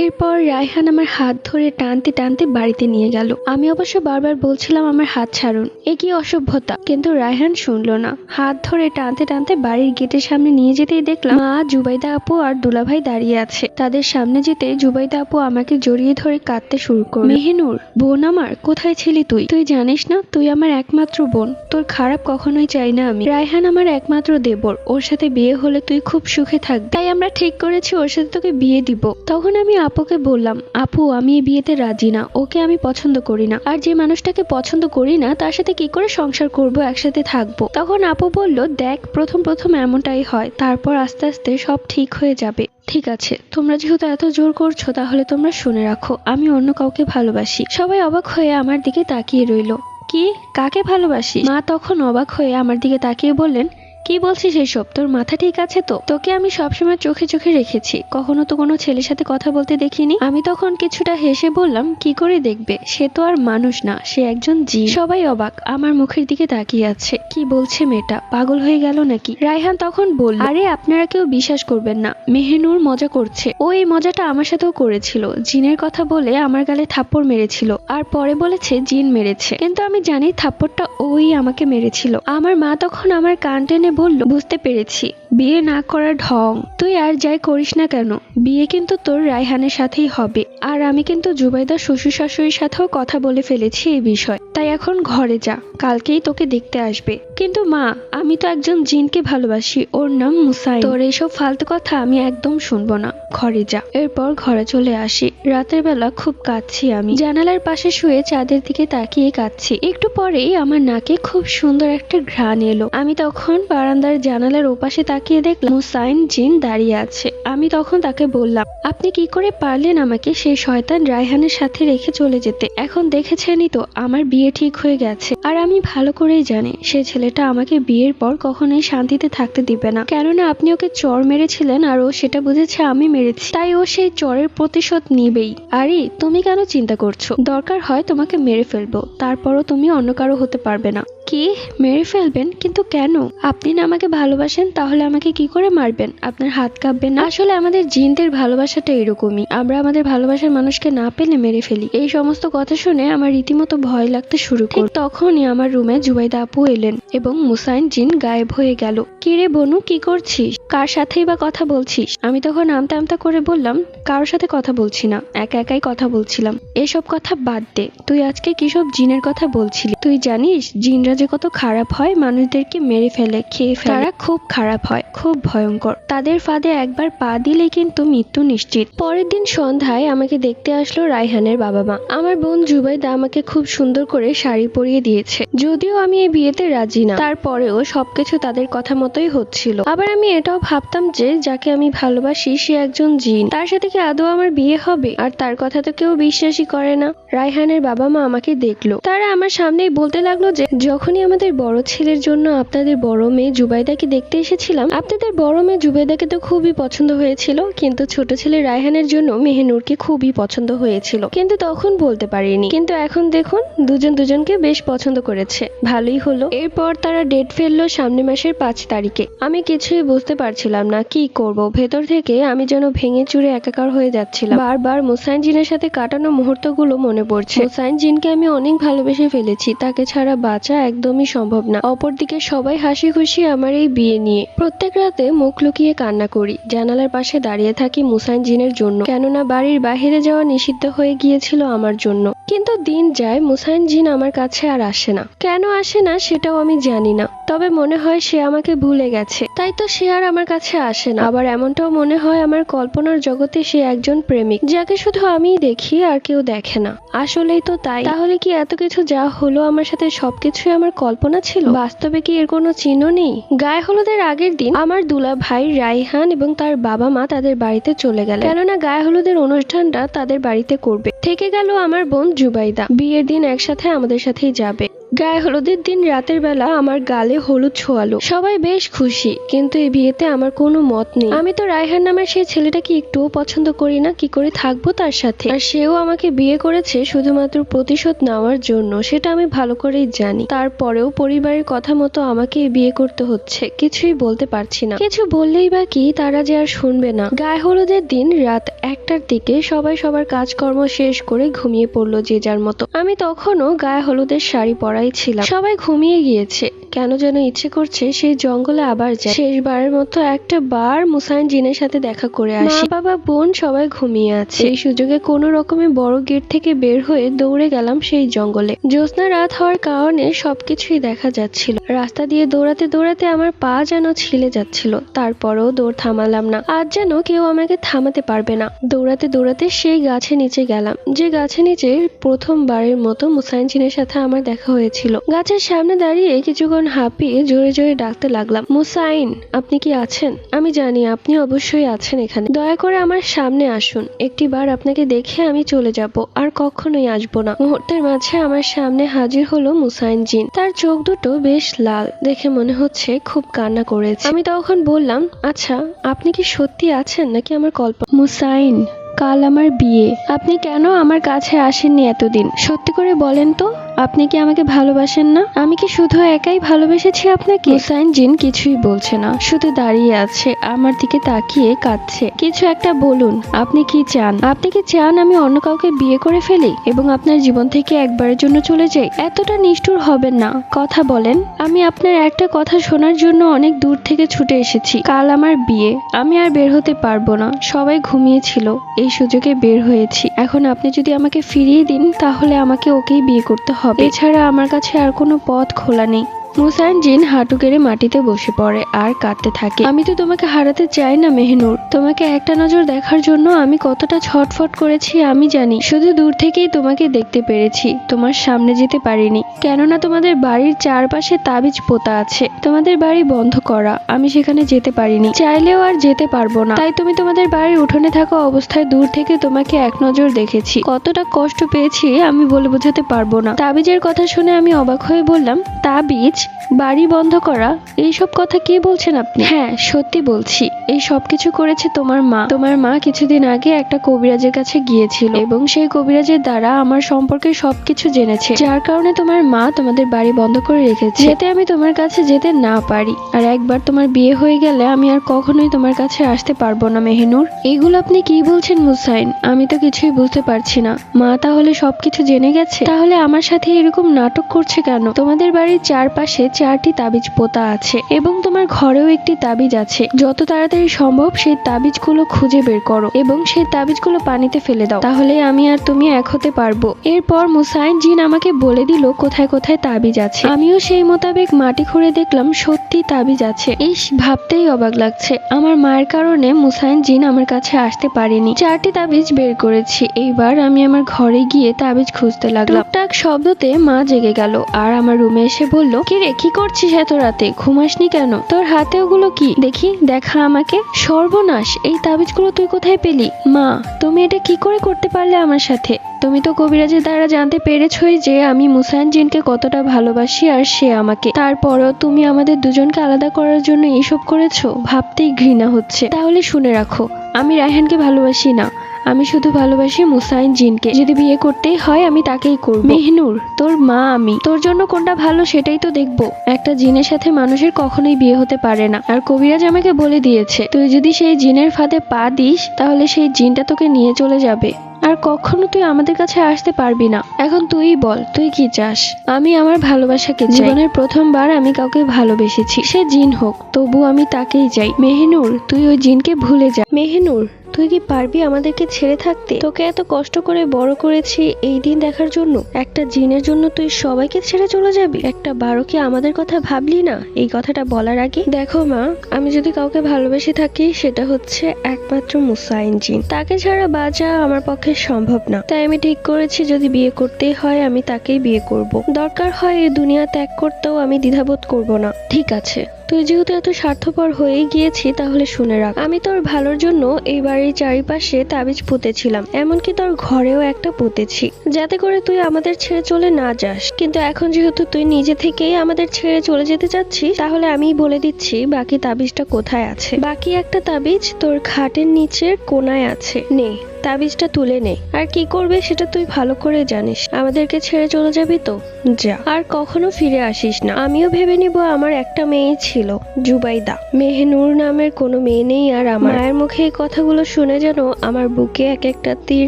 এরপর রায়হান আমার হাত ধরে টানতে টানতে বাড়িতে নিয়ে গেল। আমি অবশ্য বারবার বলছিলাম আমার হাত ছাড়ুন, এ কি অসভ্যতা, কিন্তু রায়হান শুনলো না। হাত ধরে টানতে টানতে বাড়ির গেটের সামনে নিয়ে যেতেই দেখলাম মা, জুবাইদা আপু আর দুলাভাই দাঁড়িয়ে আছে। তাদের সামনে যেতে জুবাইদা আপু আমাকে জড়িয়ে ধরে কাঁদতে শুরু করল। মেহেনুর, বোন আমার, কোথায় ছিলি তুই? তুই জানিস না তুই আমার একমাত্র বোন, তোর খারাপ কখনোই চাই না আমি। রায়হান আমার একমাত্র দেবর, ওর সাথে বিয়ে হলে তুই খুব সুখে থাকবি, তাই আমরা ঠিক করেছি ওর সাথে তোকে বিয়ে দিব। তখন আমি আপুকে বললাম, আপু আমি এই বিয়েতে রাজি না, ওকে আমি পছন্দ করি না, আর যে মানুষটাকে পছন্দ করি না তার সাথে কি করে সংসার করব, একসাথে থাকবো। তখন আপু বলল, দেখ প্রথম প্রথম এমনটাই হয়, তারপর আস্তে আস্তে সব ঠিক হয়ে যাবে। ঠিক আছে, তোমরা যেহেতু এত জোর করছো তাহলে তোমরা শুনে রাখো, আমি অন্য কাউকে ভালোবাসি। সবাই অবাক হয়ে আমার দিকে তাকিয়ে রইল। কি? কাকে ভালোবাসি? মা তখন অবাক হয়ে আমার দিকে তাকিয়ে বললেন, কি বলছিস এসব? তোর মাথা ঠিক আছে তো? তোকে আমি সবসময় চোখে চোখে রেখেছি, কখনো তো কোনো ছেলের সাথে কথা বলতে দেখিনি। আমি তখন কিছুটা হেসে বললাম, কি করে দেখবে, সে তো আর মানুষ না, সে একজন জিন। সবাই অবাক আমার মুখের দিকে তাকিয়ে আছে। কি বলছে মেয়েটা, পাগল হয়ে গেল নাকি? রায়হান তখন বলল, আরে আপনারা কেউ বিশ্বাস করবেন না, মেহেনুর মজা করছে। ও এই মজাটা আমার সাথেও করেছিল, জিনের কথা বলে আমার গালে থাপ্পড় মেরেছিল, আর পরে বলেছে জিন মেরেছে, কিন্তু আমি জানি থাপ্পড়টা ওই আমাকে মেরেছিল। আমার মা তখন আমার কান টেনে বলল, বুঝতে পেরেছি, বিয়ে না করার ঢং। তুই আর যাই করিস না কেন, বিয়ে কিন্তু তোর রায়হানের সাথেই হবে। আর আমি কিন্তু জুবাইদার শ্বশুর শাশুড়ির সাথেও কথা বলে ফেলেছি এই বিষয়, তাই এখন ঘরে যা, কালকেই তোকে দেখতে আসবে। কিন্তু মা, আমি তো একজন জিনকে ভালোবাসি, ওর নাম মুসাইন। তোর এইসব ফালতু কথা আমি একদম শুনবো না, ঘরে যা। এরপর ঘরে চলে আসি। রাতের বেলা খুব কাঁদছি আমি, জানালার পাশে শুয়ে চাঁদের দিকে তাকিয়ে কাঁদছি। একটু পরেই আমার নাকে খুব সুন্দর একটা ঘ্রাণ এলো। আমি তখন বারান্দার জানালার ওপাশে তাকিয়ে দেখলাম মুসাইন জিন দাঁড়িয়ে আছে। আমি তখন তাকে বললাম, আপনি কি করে পারলেন আমাকে সেই শয়তান রায়হানের সাথে রেখে চলে যেতে? এখন দেখেছেনই তো আমার বিয়ে ঠিক হয়ে গেছে, আর আমি ভালো করেই জানি সে ছেলেটা আমাকে বিয়ের পর কখনোই শান্তিতে থাকতে দিবে না। কেননা আপনি ওকে চর মেরেছিলেন আর ও সেটা বুঝেছে আমি মেরেছি, তাই ও সেই চরের প্রতিশোধ নিবেই। আরে তুমি কেন চিন্তা করছো? দরকার হয় তোমাকে মেরে ফেলবো, তারপরও তুমি অন্য কারো হতে পারবে না। কি মেরে ফেলবেন? কিন্তু কেন? আপনি না আমাকে ভালোবাসেন, তাহলে আমাকে কি করে মারবেন? আপনার হাত কাঁপবে না? আসলে আমাদের জিনদের ভালোবাসাটা এরকমই, আমরা আমাদের ভালোবাসার মানুষকে না পেলে মেরে ফেলি। এই সমস্ত কথা শুনে আমার রীতিমতো ভয় লাগতে শুরু করল। তখনই আমার রুমে জুবাইদা আপু এলেন এবং মুসাইন জিন গায়েব হয়ে গেল। কিরে বনু, কি করছিস? কার সাথেই বা কথা বলছিস? আমি তখন আমতা আমতা করে বললাম, কারোর সাথে কথা বলছি না, একা একাই কথা বলছিলাম। এসব কথা বাদ দে, তুই আজকে কিসব জিনের কথা বলছিলি? তুই জানিস জিনরা যে কত খারাপ হয়, মানুষদেরকে মেরে ফেলে, খেয়ে ফেলে। তারা খুব খারাপ হয়, খুব ভয়ঙ্কর। তাদের ফাঁদে একবার পা দিলে কিন্তু মৃত্যু নিশ্চিত। পরের দিন সন্ধ্যায় আমাকে দেখতে আসলো রায়হানের বাবা মা। আমার বোন জুবাইদা আমাকে খুব সুন্দর করে শাড়ি পরিয়ে দিয়েছে। যদিও আমি এই বিয়েতে রাজি না, তারপরেও সবকিছু তাদের কথা মতোই হচ্ছিল। আবার আমি এটাও ভাবতাম যে যাকে আমি ভালোবাসি সে একজন জিন, তার সাথে কি আদৌ আমার বিয়ে হবে? আর তার কথা তো কেউ বিশ্বাসই করে না। রায়হানের বাবা মা আমাকে দেখলো, তারা আমার সামনেই বলতে লাগলো যে যখনই আমাদের বড় ছেলের জন্য আপনাদের বড় মেয়ে জুবাইদাকে দেখতে এসেছিলাম, আপনাদের বড় মেয়ে জুবাইদাকে তো খুবই পছন্দ হয়েছিল, কিন্তু ছোট ছেলে রায়হানের জন্য মেহেনুরকে খুবই পছন্দ হয়েছিল, কিন্তু তখন বলতে পারিনি। কিন্তু এখন দেখুন দুজন দুজনকে বেশ পছন্দ করেছে, ভালোই হলো। এরপর তারা ডেট ফেললো সামনে মাসের 5 তারিখে। আমি কিছুই বুঝতে পারছিলাম না কি করব। ভেতর থেকে আমি যেন ভেঙে চুরে একাকার হয়ে যাচ্ছিলাম। বারবার মুসাইন জিনের সাথে কাটানো মুহূর্তগুলো মনে পড়ছে। মুসাইন জিনকে আমি অনেক ভালোবেসে ফেলেছি, তাকে ছাড়া বাঁচা একদমই সম্ভব না। অপরদিকে সবাই হাসি খুশি আমার এই বিয়ে নিয়ে। প্রত্যেক রাতে মুখ লুকিয়ে কান্না করি, জানালার পাশে দাঁড়িয়ে থাকি মুসাইন জিনের জন্য, কেননা বাড়ির বাহিরে যাওয়া নিষিদ্ধ হয়ে গিয়েছিল আমার জন্য। কিন্তু দিন যায়, মুসাইন জিন আমার কাছে আর আসে না। কেন আসে না সেটাও আমি জানি না, তবে মনে হয় সে আমাকে ভুলে গেছে, তাই তো সে আর আমার কাছে আসে না। আবার এমনটাও মনে হয় আমার কল্পনার জগতে সে একজন প্রেমিক, যাকে শুধু আমিই দেখি আর কেউ দেখে না। আসলেই তো তাই। তাহলে কি এত কিছু যা হলো আমার সাথে সবকিছুই আমার কল্পনা ছিল? বাস্তবে কি এর কোনো চিহ্ন নেই? গায়ে হলুদের আগের দিন আমার দুলা ভাই রাইহান এবং তার বাবা মা তাদের বাড়িতে চলে গেল, কেননা গায়ে হলুদের অনুষ্ঠানটা তাদের বাড়িতে করবে। থেকে গেল আমার বোন জুবাইদা, বিয়ের দিন একসাথে আমাদের সাথেই যাবে। গায়ে হলুদের দিন রাতের বেলা আমার গালে হলুদ ছোঁয়ালো, সবাই বেশ খুশি, কিন্তু এই বিয়েতে আমার কোনো মত নেই। আমি তো রায়হান নামের সেই ছেলেটাকে একটুও পছন্দ করি না, কি করে থাকবো তার সাথে? আর সেও আমাকে বিয়ে করেছে শুধুমাত্র প্রতিশোধ নেওয়ার জন্য, সেটা আমি ভালো করেই জানি। তারপরেও পরিবারের কথা মতো আমাকে বিয়ে করতে হচ্ছে, কিছুই বলতে পারছি না। কিছু বললেই বা কি, তারা যে আর শুনবে না। গায়ে হলুদের দিন রাত 1টার দিকে সবাই সবার কাজকর্ম শেষ করে ঘুমিয়ে পড়লো যে যার মতো। আমি তখনও গায়ে হলুদের শাড়ি পরাই ছিলাম। সবাই ঘুমিয়ে গিয়েছে, কেন যেন ইচ্ছে করছে সেই জঙ্গলে আবার যাই, শেষবারের মতো একটা বার মুসাইন জিনের সাথে দেখা করে আসি। মা বাবা বোন সবাই ঘুমিয়ে আছে। এই সুযোগে কোনো রকমে বড় গেট থেকে বের হয়ে দৌড়ে গেলাম সেই জঙ্গলে। জ্যোৎস্না রাত হওয়ার কারণে সবকিছুই দেখা যাচ্ছিল। রাস্তা দিয়ে দৌড়াতে দৌড়াতে আমার পা যেন ছিলে যাচ্ছিল, তারপরেও দৌড় থামালাম না। আজ যেন কেউ আমাকে থামাতে পারবে না। দৌড়াতে দৌড়াতে সেই গাছের নিচে গেলাম, যে গাছের নিচে প্রথমবারের মতো মুসাইন জিনের সাথে আমার দেখা হয়েছিল। গাছের সামনে দাঁড়িয়ে কিছুক্ষণ হাঁপিয়ে জোরে জোরে ডাকতে লাগলাম, মুসাইন, আপনি কি আছেন? আমি জানি আপনি অবশ্যই আছেন এখানে, দয়া করে আমার সামনে আসুন। একটিবার আপনাকে দেখে আমি চলে যাব, আর কখনোই আসবো না। মুহূর্তের মাঝে আমার সামনে হাজির হলো মুসাইন জিন। তার চোখ দুটো বেশ লাল, দেখে মনে হচ্ছে খুব কান্না করেছে। আমি তখন বললাম, আচ্ছা আপনি কি সত্যি আছেন নাকি আমার কল্পনা? মুসাইন, কাল আমার বিয়ে, আপনি কেন আমার কাছে আসেননি এতদিন? সত্যি করে বলেন তো, আপনি কি আমাকে ভালোবাসেন না? আমি কি শুধু একাই ভালোবেসেছি আপনাকে? মুসাইন জিন কিছুই বলছে না, শুধু দাঁড়িয়ে আছে, আমার দিকে তাকিয়ে কাঁদছে। কিছু একটা বলুন, আপনি কি চান? আপনি কি চান আমি অন্য কাউকে বিয়ে করে ফেলি এবং আপনার জীবন থেকে একবারের জন্য চলে যাই? এতটা নিষ্ঠুর হবেন না, কথা বলেন। আমি আপনার একটা কথা শোনার জন্য অনেক দূর থেকে ছুটে এসেছি। কাল আমার বিয়ে, আমি আর বের হতে পারবো না, সবাই ঘুমিয়েছিল, এই সুযোগে বের হয়েছি। এখন আপনি যদি আমাকে ফিরিয়ে দিন তাহলে আমাকে ওকেই বিয়ে করতে হবে, এছাড়া আমার কাছে আর কোনো পথ খোলা নেই। মুসাইন জিন হাঁটু গেড়ে মাটিতে বসে পড়ে আর কাঁদতে থাকে। আমি তো তোমাকে হারাতে চাই না মেহনুর, তোমাকে একটা নজর দেখার জন্য আমি কতটা ছটফট করেছি আমি জানি। শুধু দূর থেকেই তোমাকে দেখতে পেরেছি, তোমার সামনে যেতে পারিনি, কেননা তোমাদের বাড়ির চারপাশে তাবিজ পোতা আছে। তোমাদের বাড়ি বন্ধ করা, আমি সেখানে যেতে পারিনি, চাইলেও আর যেতে পারবো না। তাই তুমি তোমাদের বাড়ির উঠোনে থাকা অবস্থায় দূর থেকে তোমাকে এক নজর দেখেছি। কতটা কষ্ট পেয়েছি আমি বলে বোঝাতে পারবো না। তাবিজের কথা শুনে আমি অবাক হয়ে বললাম, তাবিজ, বাড়ি বন্ধ করা, এইসব কথা কি বলছেন আপনি? হ্যাঁ সত্যি বলছি, এই সব কিছু করেছে তোমার মা। তোমার মা কিছুদিন আগে একটা কবিরাজের কাছে গিয়েছিল এবং সেই কবিরাজের দ্বারা আমার সম্পর্কে সবকিছু জেনেছে, যার কারণে তোমার মা তোমাদের বাড়ি বন্ধ করে রেখেছে, যাতে আমি তোমার কাছে যেতে না পারি। আর একবার তোমার বিয়ে হয়ে গেলে আমি আর কখনোই তোমার কাছে আসতে পারবো না মেহনুর। এইগুলো আপনি কি বলছেন মুসাইন? আমি তো কিছুই বুঝতে পারছি না। মা তাহলে সবকিছু জেনে গেছে? তাহলে আমার সাথে এরকম নাটক করছে কেন? তোমাদের বাড়ির চারপাশে 4টি তাবিজ পোতা আছে এবং তোমার ঘরেও একটি তাবিজ আছে। যত তাড়াতাড়ি সম্ভব সেই তাবিজগুলো খুঁজে বের করো এবং সেই তাবিজগুলো পানিতে ফেলে দাও, তাহলে আমি আর তুমি এক হতে পারবো। এরপর মুসাইন জিন আমাকে বলে দিল কোথায় কোথায় তাবিজ আছে। আমিও সেই মোতাবেক মাটি খুঁড়ে দেখলাম সত্যি তাবিজ আছে। ইস, ভাবতেই অবাক লাগছে, আমার মায়ের কারণে মুসাইন জিন আমার কাছে আসতে পারেনি। 4টি তাবিজ বের করেছি। এইবার আমি আমার ঘরে গিয়ে তাবিজ খুঁজতে লাগলাম। টুকটাক শব্দতে মা জেগে গেল আর আমার রুমে এসে বলল, কি রে, কি করছিস এত রাতে? ঘুমাসনি কেন? তোর হাতে ওগুলো কি? দেখি, দেখা আমাকে। সর্বনাশ, এই তাবিজগুলো তুই কোথায় পেলি? মা, তুমি এটা কি করে করতে পারলে আমার সাথে? তুমি তো কবিরাজের দ্বারা জানতে পেরেছই যে আমি মুসাইন জিনকে কতটা ভালোবাসি আর সে আমাকে। তারপরেও তুমি আমাদের দুজনকে আলাদা করার জন্য এইসব করেছো, ভাবতেই ঘৃণা হচ্ছে। তাহলে শুনে রাখো, আমি রায়হানকে ভালোবাসি না, আমি শুধু ভালোবাসি মুসাইন জিনকে। যদি বিয়ে করতেই হয় আমি তাকেই করব। মেহনুর, তোর মা আমি, তোর জন্য কোনটা ভালো সেটাই তো দেখবো। একটা জিনের সাথে মানুষের কখনোই বিয়ে হতে পারে না। আর কবিরাজ আমাকে বলে দিয়েছে, তুই যদি সেই জিনের ফাঁদে পা দিস তাহলে সেই জিনটা তোকে নিয়ে চলে যাবে আর কখনো তুই আমাদের কাছে আসতে পারবি না। এখন তুই বল, তুই কি চাস? আমি আমার ভালোবাসাকে চাই। জীবনের প্রথমবার আমি কাউকে ভালোবেসেছি, সে জিন হোক, তবু আমি তাকেই চাই। মেহনুর, তুই ওই জিনকে ভুলে যা। মেহনুর, তুই কি পারবি আমাদেরকে ছেড়ে থাকতে? তোকে এত কষ্ট করে বড় করেছি এই দিন দেখার জন্য, একটা জিনের জন্য তুই সবাইকে ছেড়ে চলে যাবি? একটা বারো কি আমাদের কথা ভাবলি না এই কথাটা বলার আগে? দেখো মা, আমি যদি কাউকে ভালোবেসে থাকি সেটা হচ্ছে একমাত্র মুসাইন জিন। তাকে ছাড়া বাঁচা আমার পক্ষে সম্ভব না। তাই আমি ঠিক করেছি যদি বিয়ে করতেই হয় আমি তাকেই বিয়ে করব। দরকার হয় এই দুনিয়া ত্যাগ করতেও আমি দ্বিধাবোধ করব না। ঠিক আছে, তুই যেহেতু এত স্বার্থপর হয়ে গিয়েছি তাহলে শুনে রাখ, আমি তোর ভালোর জন্য এই বাড়ির চারিপাশে তাবিজ পুঁতেছিলাম, এমনকি তোর ঘরেও একটা পুঁতেছি, যাতে করে তুই আমাদের ছেড়ে চলে না যাস। কিন্তু এখন যেহেতু তুই নিজে থেকেই আমাদের ছেড়ে চলে যেতে চাচ্ছিস, তাহলে আমি বলে দিচ্ছি বাকি তাবিজটা কোথায় আছে। বাকি একটা তাবিজ তোর খাটের নিচের কোনায় আছে, নে তাবিজটা তুলে নে। আর কি করবে সেটা তুই ভালো করে জানিস। আমাদেরকে ছেড়ে চলে যাবি তো যা, আর কখনো ফিরে আসিস না। আমিও ভেবে নিব আমার একটা মেয়ে ছিল, জুবাইদা। মেহনুর নামের কোনো মেয়ে নেই আর আমার। মায়ের মুখে এই কথাগুলো শুনে যেন আমার বুকে এক একটা তীর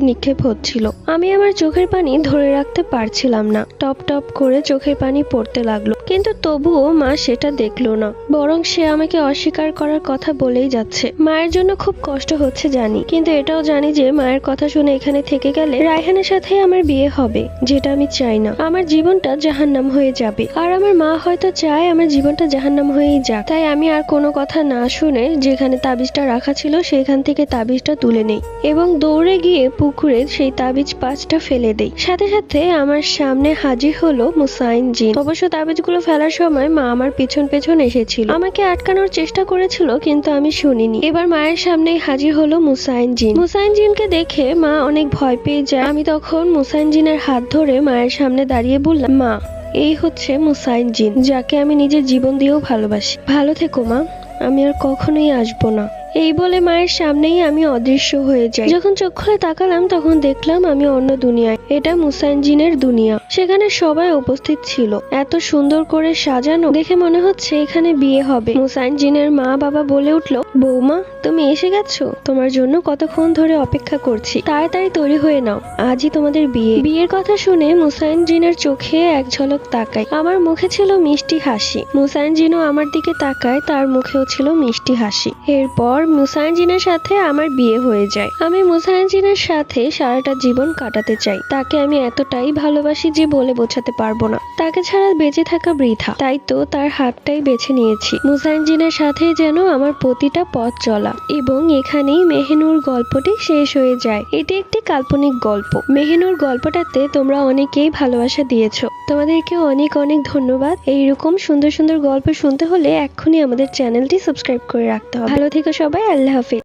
নিক্ষেপ হচ্ছিল। আমি আমার চোখের পানি ধরে রাখতে পারছিলাম না, টপ টপ করে চোখের পানি পড়তে লাগলো। কিন্তু তবুও মা সেটা দেখলো না, বরং সে আমাকে অস্বীকার করার কথা বলেই যাচ্ছে। মায়ের জন্য খুব কষ্ট হচ্ছে জানি, কিন্তু এটাও জানি যে মায়ের কথা শুনে এখানে থেকে গেলে রায়হানের সাথে আমার বিয়ে হবে, যেটা আমি চাই না। আমার জীবনটা জাহান্নাম হয়ে যাবে, আর আমার মা হয়তো চায় আমার জীবনটা জাহান্নাম হয়েই যাক। তাই আমি আর কোনো কথা না শুনে যেখানে তাবিজটা রাখা ছিল সেখান থেকে তাবিজটা তুলে নেই এবং দৌড়ে গিয়ে পুকুরে সেই তাবিজ 5টা ফেলে দেই। সাথে সাথে আমার সামনে হাজির হলো মুসাইন জিন। অবশ্য তাবিজগুলো ফেলার সময় মা আমার পেছন পেছন এসেছিল, আমাকে আটকানোর চেষ্টা করেছিল, কিন্তু আমি শুনিনি। এবার মায়ের সামনেই হাজির হলো মুসাইন জিন। মুসাইন জিনকে দেখে মা অনেক ভয় পেয়ে যায়। আমি তখন মুসাইন জিনের হাত ধরে মায়ের সামনে দাঁড়িয়ে বললাম, মা, এই হচ্ছে মুসাইন জিন, যাকে আমি নিজের জীবন দিয়েও ভালোবাসি। ভালো থেকো মা, আমি আর কখনোই আসবো না। এই বলে মায়ের সামনেই আমি অদৃশ্য হয়ে যাই। যখন চোখ খুলে তাকালাম তখন দেখলাম আমি অন্য দুনিয়ায়। এটা মুসাইন জিনের দুনিয়া। সেখানে সবাই উপস্থিত ছিল, এত সুন্দর করে সাজানো, দেখে মনে হচ্ছে এখানে বিয়ে হবে। মুসাইন জিনের মা বাবা বলে উঠলো, বৌমা, তুমি এসে গেছো, তোমার জন্য কতক্ষণ ধরে অপেক্ষা করছি, তাড়াতাড়ি তৈরি হয়ে নাও, আজই তোমাদের বিয়ে। বিয়ের কথা শুনে মুসাইন জিনের চোখে এক ঝলক তাকাই, আমার মুখে ছিল মিষ্টি হাসি। মুসাইন জিনও আমার দিকে তাকায়, তার মুখেও ছিল মিষ্টি হাসি। এরপর তারপর মুসায়ঞ্জিনের সাথে আমার বিয়ে হয়ে যায়। আমি মুসায়ঞ্জিনের সাথে সারাটা জীবন কাটাতে চাই। তাকে আমি এতটাই ভালোবাসি যে বলে বোঝাতে পারবো না। তাকে ছাড়া বেঁচে থাকা বৃথা, তাই তো তার হাতটাই বেছে নিয়েছি। মুসায়ঞ্জিনের সাথে যেন আমার প্রতিটা পথ চলা। এবং এখানেই মেহিনুর গল্পটি শেষ হয়ে যায়। এটি একটি কাল্পনিক গল্প। মেহিনুর গল্পটাতে তোমরা অনেকেই ভালোবাসা দিয়েছো, তোমাদেরকে অনেক অনেক ধন্যবাদ। এইরকম সুন্দর সুন্দর গল্প শুনতে হলে এক্ষুনি আমাদের চ্যানেলটি সাবস্ক্রাইব করে রাখতে হবে। ভালো থেকো সবাই, আল্লাহ হাফেজ।